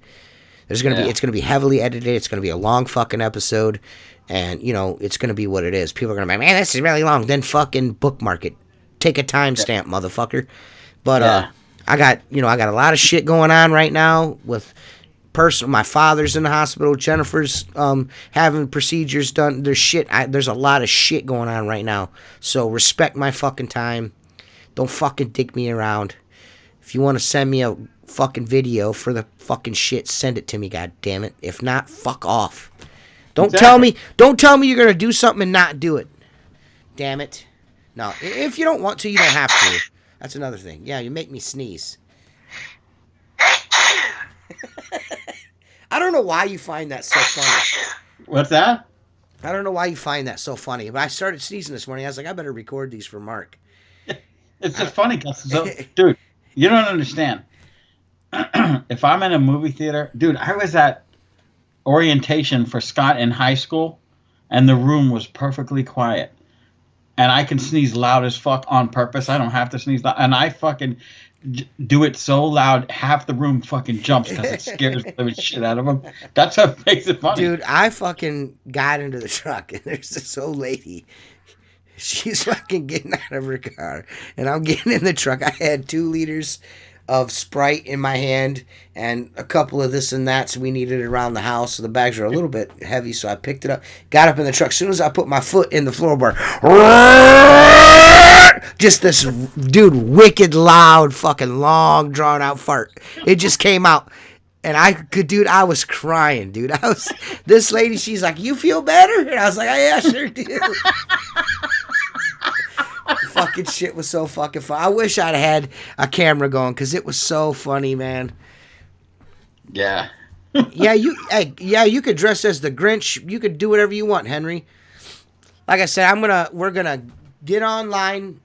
It's gonna be heavily edited. It's gonna be a long fucking episode, and it's gonna be what it is. People are gonna be, man, this is really long. Then fucking bookmark it. Take a timestamp, motherfucker. But I got a lot of shit going on right now with my father's in the hospital. Jennifer's having procedures done. There's a lot of shit going on right now. So respect my fucking time. Don't fucking dick me around. If you want to send me a fucking video for the fucking shit, send it to me, god damn it. If not, fuck off. Don't tell me you're gonna do something and not do it. Damn it. No, if you don't want to, you don't have to. That's another thing. Yeah, you make me sneeze. I don't know why you find that so funny. What's that? I don't know why you find that so funny, but I started sneezing this morning. I was like, I better record these for Mark. It's just funny, dude, you don't understand. If I'm in a movie theater, dude, I was at orientation for Scott in high school, and the room was perfectly quiet. And I can sneeze loud as fuck on purpose. I don't have to sneeze loud. And I fucking do it so loud, half the room fucking jumps because it scares the shit out of them. That's what makes it funny. Dude, I fucking got into the truck, and there's this old lady. She's fucking getting out of her car, and I'm getting in the truck. I had 2 liters of Sprite in my hand and a couple of this and that, so we needed it around the house. So the bags were a little bit heavy, so I picked it up, got up in the truck. As soon as I put my foot in the floorboard, just this, dude, wicked loud, fucking long, drawn out fart. It just came out. And I was crying, dude. This lady, she's like, you feel better? And I was like, yeah, I sure do. Fucking shit was so fucking fun. I wish I'd had a camera going, because it was so funny, man. Yeah. You could dress as the Grinch. You could do whatever you want, Henry. Like I said, we're gonna get online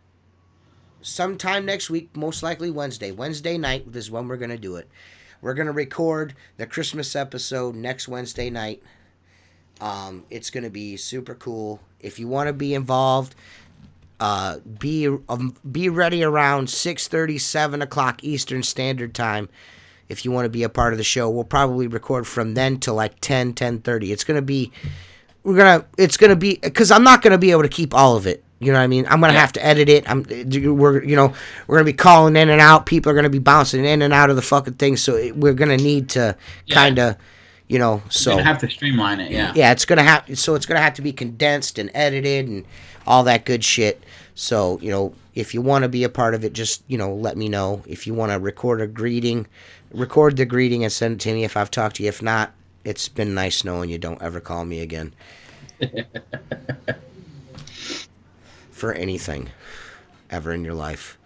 sometime next week, most likely Wednesday. Wednesday night is when we're gonna do it. We're going to record the Christmas episode next Wednesday night. It's going to be super cool. If you want to be involved, be ready around 6:30, 7 o'clock Eastern Standard Time. If you want to be a part of the show, we'll probably record from then till like 10:30. It's going to be, because I'm not going to be able to keep all of it. You know what I mean? I'm going to have to edit it. We're going to be calling in and out. People are going to be bouncing in and out of the fucking thing. So we're going to need to kind of, so. You're going to have to streamline it, yeah. Yeah, it's going to have to be condensed and edited and all that good shit. So, if you want to be a part of it, just, let me know. If you want to record the greeting and send it to me if I've talked to you. If not, it's been nice knowing you. Don't ever call me again. For anything ever in your life.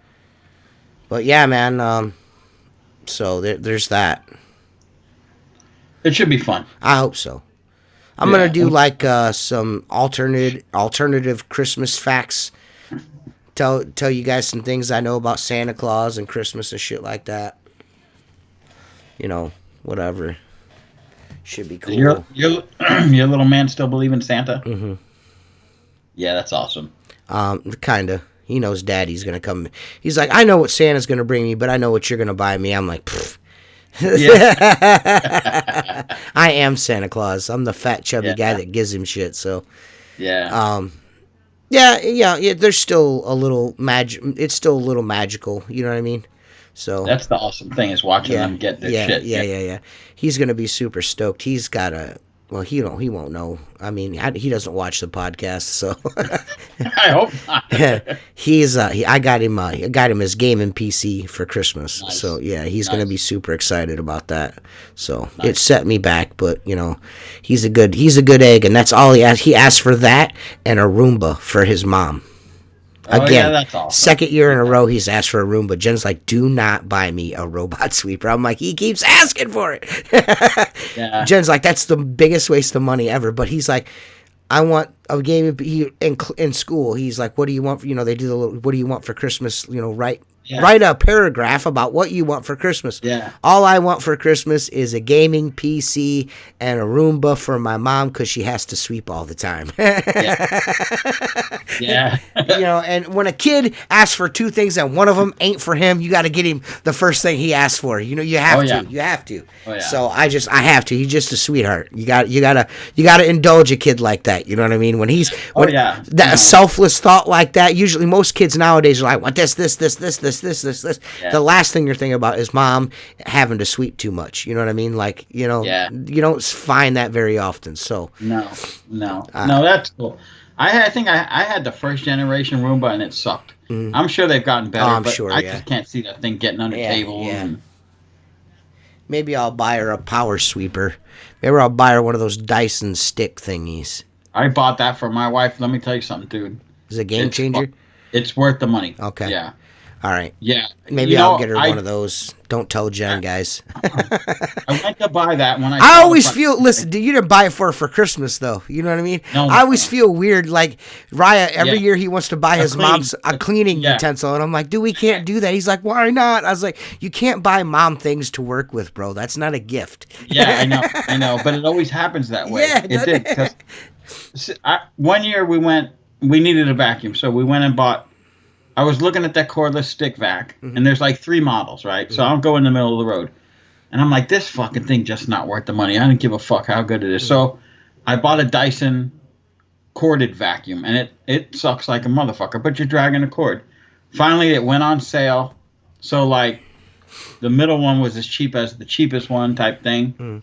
But yeah, man, so there's that. It should be fun. I hope so. I'm gonna do like some alternative Christmas facts. Tell you guys some things I know about Santa Claus and Christmas and shit like that. Whatever. Should be cool. Your little man still believe in Santa? Mm-hmm. Yeah, that's awesome. Kinda. He knows Daddy's gonna come. He's like, I know what Santa's gonna bring me, but I know what you're gonna buy me. I'm like, pfft. I am Santa Claus. I'm the fat chubby guy that gives him shit. So yeah, yeah. There's still a little magic. It's still a little magical. You know what I mean? So that's the awesome thing is watching them get their shit. Yeah. He's gonna be super stoked. He's got a. Well, he won't know. I mean, he doesn't watch the podcast, so I hope not. I got him his gaming PC for Christmas. Nice. So yeah, he's gonna be super excited about that. So it set me back, but he's a good egg, and that's all he asked. He asked for that and a Roomba for his mom. Again, that's awesome. Second year in a row he's asked for a Roomba. Jen's like, do not buy me a robot sweeper. I'm like, he keeps asking for it. Yeah. Jen's like, that's the biggest waste of money ever. But he's like, I want a game. In school, he's like, what do you want? They do the little, what do you want for Christmas? Write a paragraph about what you want for Christmas. Yeah. All I want for Christmas is a gaming PC and a Roomba for my mom because she has to sweep all the time. Yeah. And when a kid asks for two things and one of them ain't for him, you got to get him the first thing he asks for. You have to. You have to. Oh, yeah. So I have to. He's just a sweetheart. You gotta indulge a kid like that. You know what I mean? When that selfless thought like that. Usually, most kids nowadays are like, "What this." Yeah. The last thing you're thinking about is mom having to sweep too much. You know what I mean? Like, you don't find that very often. So no, that's cool. I think I had the first generation Roomba and it sucked. Mm. I'm sure they've gotten better, but I just can't see that thing getting under tables. Yeah. Maybe I'll buy her a power sweeper. Maybe I'll buy her one of those Dyson stick thingies. I bought that for my wife. Let me tell you something, dude. Is it a game changer? It's worth the money. Okay. Yeah. All right. Yeah. Maybe I'll get her one of those. Don't tell Jen, guys. I went to buy that when I always feel. Listen, you didn't buy it for her for Christmas, though. You know what I mean? No, I always feel weird. Like Raya, every year he wants to buy his mom's a cleaning utensil, and I'm like, dude, we can't do that. He's like, why not? I was like, you can't buy mom things to work with, bro. That's not a gift. Yeah, I know, but it always happens that way. Yeah, it did. Because one year we needed a vacuum, so we went and bought. I was looking at that cordless stick vac, and there's like 3 models, right? Mm-hmm. So I'll go in the middle of the road. And I'm like, this fucking thing just not worth the money. I don't give a fuck how good it is. Mm-hmm. So I bought a Dyson corded vacuum, and it sucks like a motherfucker, but you're dragging a cord. Finally, it went on sale. So, like, the middle one was as cheap as the cheapest one type thing. Mm-hmm.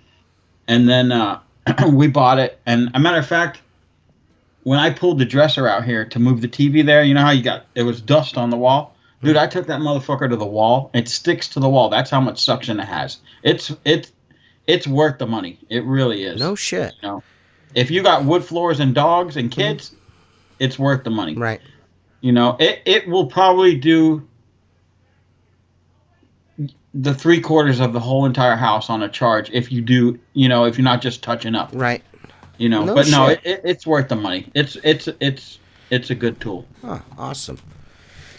And then we bought it. And a matter of fact, when I pulled the dresser out here to move the TV there, you know how it was dust on the wall? Dude, I took that motherfucker to the wall. It sticks to the wall. That's how much suction it has. It's worth the money. It really is. No shit. If you got wood floors and dogs and kids, it's worth the money. Right. It will probably do the 3/4 of the whole entire house on a charge if you do, if you're not just touching up. Right. It's worth the money. It's a good tool. Oh, awesome.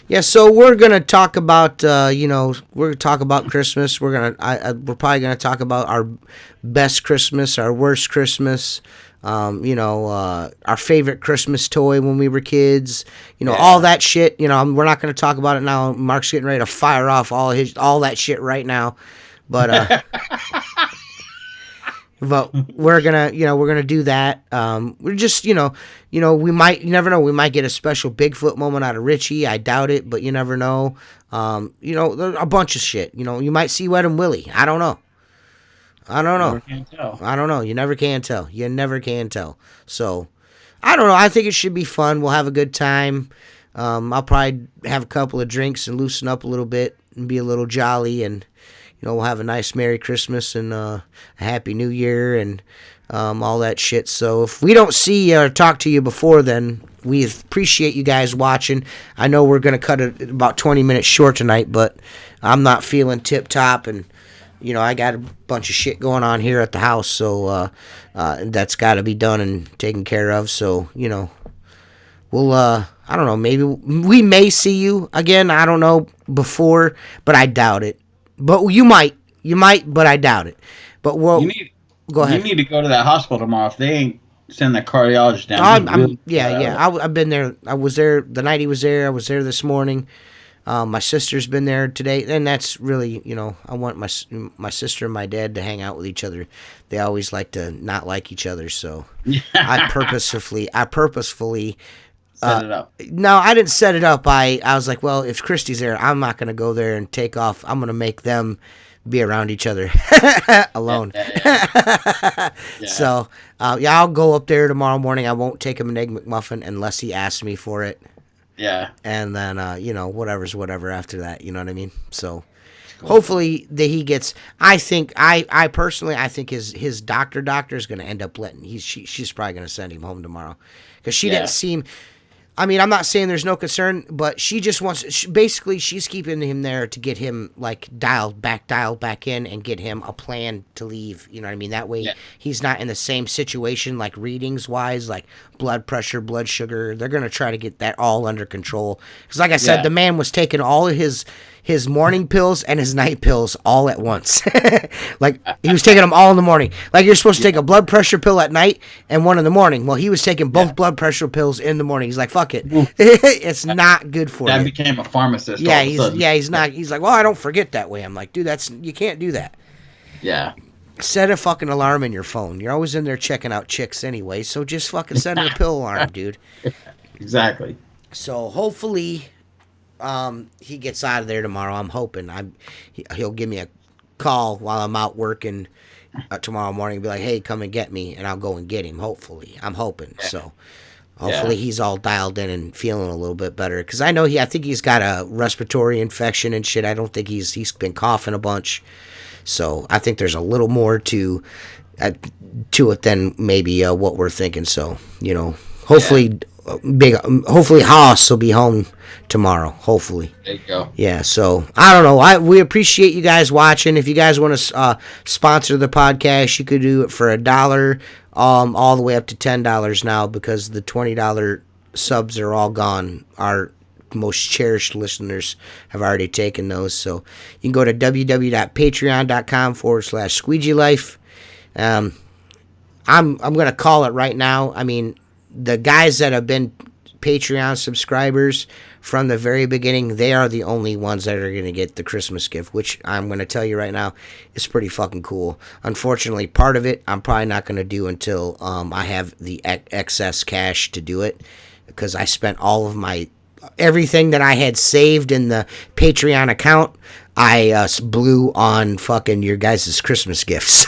Yeah, so we're gonna talk about we're gonna talk about Christmas. We're probably gonna talk about our best Christmas, our worst Christmas. Our favorite Christmas toy when we were kids. All that shit. We're not gonna talk about it now. Mark's getting ready to fire off all that shit right now, but. But we're gonna do that. We're just we might, you never know, we might get a special Bigfoot moment out of Richie. I doubt it, but you never know. There's a bunch of shit. You might see Wet and Willie. I don't know. Never can tell. I don't know. You never can tell. You never can tell. So I don't know. I think it should be fun. We'll have a good time. I'll probably have a couple of drinks and loosen up a little bit and be a little jolly, and we'll have a nice Merry Christmas and a Happy New Year and all that shit. So if we don't see you or talk to you before then, we appreciate you guys watching. I know we're going to cut it about 20 minutes short tonight, but I'm not feeling tip-top, and I got a bunch of shit going on here at the house, so that's got to be done and taken care of. So, we'll, I don't know, maybe we may see you again, I don't know, before, but I doubt it. But you might. You might, but I doubt it. But go ahead. You need to go to that hospital tomorrow. If they ain't send that cardiologist down, I've been there. I was there the night he was there. I was there this morning. My sister's been there today, and that's really, I want my sister and my dad to hang out with each other. They always like to not like each other, so I purposefully set it up. No, I didn't set it up. I was like, well, if Christy's there, I'm not going to go there and take off. I'm going to make them be around each other alone. Yeah. So, I'll go up there tomorrow morning. I won't take him an Egg McMuffin unless he asks me for it. Yeah. And then, whatever's whatever after that. You know what I mean? So, cool. Hopefully that he gets. I personally think his doctor is going to end up she's probably going to send him home tomorrow because she didn't seem. I mean, I'm not saying there's no concern, but she just wants. Basically, she's keeping him there to get him dialed back in, and get him a plan to leave. You know what I mean? That way, he's not in the same situation, like readings wise, like blood pressure, blood sugar. They're gonna try to get that all under control. Because, like I said, the man was taking all of his morning pills and his night pills all at once. Like, he was taking them all in the morning. Like, you're supposed to take a blood pressure pill at night and one in the morning. Well, he was taking both blood pressure pills in the morning. He's like, fuck it. It's not good for you. That became a pharmacist. Yeah, he's not. He's like, well, I don't forget that way. I'm like, dude, you can't do that. Yeah. Set a fucking alarm in your phone. You're always in there checking out chicks anyway, so just fucking set a pill alarm, dude. Exactly. So hopefully he gets out of there tomorrow. I'm hoping. He'll give me a call while I'm out working tomorrow morning and be like, hey, come and get me, and I'll go and get him, hopefully. I'm hoping. Yeah. So hopefully he's all dialed in and feeling a little bit better. Because I think he's got a respiratory infection and shit. I don't think he's been coughing a bunch. So I think there's a little more to it than maybe what we're thinking. So, hopefully... hopefully Haas will be home tomorrow. Hopefully. There you go. Yeah. So I don't know. We appreciate you guys watching. If you guys want to sponsor the podcast, you could do it for $1, all the way up to $10 now, because the $20 subs are all gone. Our most cherished listeners have already taken those. So you can go to www.patreon.com/Squeegee Life. I'm gonna call it right now. I mean, the guys that have been Patreon subscribers from the very beginning, they are the only ones that are going to get the Christmas gift, which I'm going to tell you right now is pretty fucking cool. Unfortunately, part of it I'm probably not going to do until I have the excess cash to do it, because I spent all of everything that I had saved in the Patreon account. I blew on fucking your guys' Christmas gifts.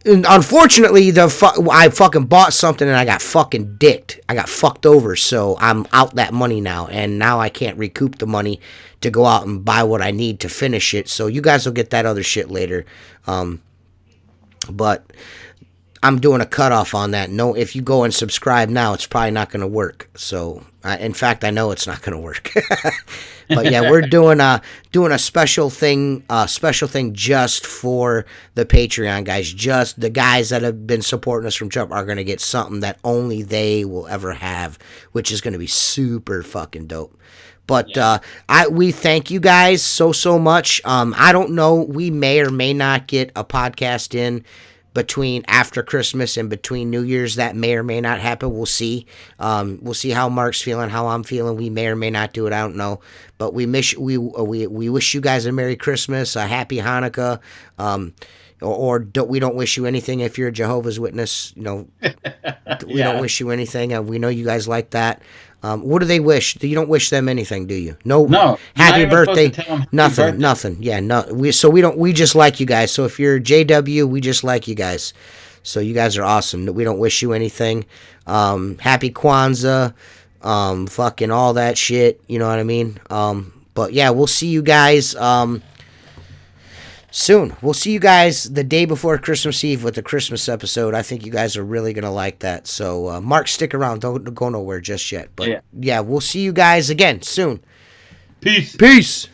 And unfortunately, I fucking bought something and I got fucking dicked. I got fucked over, so I'm out that money now, and now I can't recoup the money to go out and buy what I need to finish it. So you guys will get that other shit later. But I'm doing a cutoff on that. No, if you go and subscribe now, it's probably not going to work. So, in fact, I know it's not going to work. But yeah, we're doing a special thing just for the Patreon guys. Just the guys that have been supporting us from jump are going to get something that only they will ever have, which is going to be super fucking dope. But we thank you guys so much. I don't know. We may or may not get a podcast in between after Christmas and between New Year's. That may or may not happen. We'll see. We'll see how Mark's feeling, how I'm feeling. We may or may not do it. I don't know. But we wish you guys a Merry Christmas, a Happy Hanukkah, we don't wish you anything if you're a Jehovah's Witness. We don't wish you anything. We know you guys like that. What do they wish? You don't wish them anything, do you? No. Happy birthday. Nothing. Yeah, no. We just like you guys. So if you're JW, we just like you guys. So you guys are awesome. We don't wish you anything. Happy Kwanzaa. Fucking all that shit. You know what I mean? But yeah, we'll see you guys soon. We'll see you guys the day before Christmas Eve with the Christmas episode. I think you guys are really going to like that. So, Mark, stick around. Don't go nowhere just yet. But yeah, we'll see you guys again soon. Peace. Peace.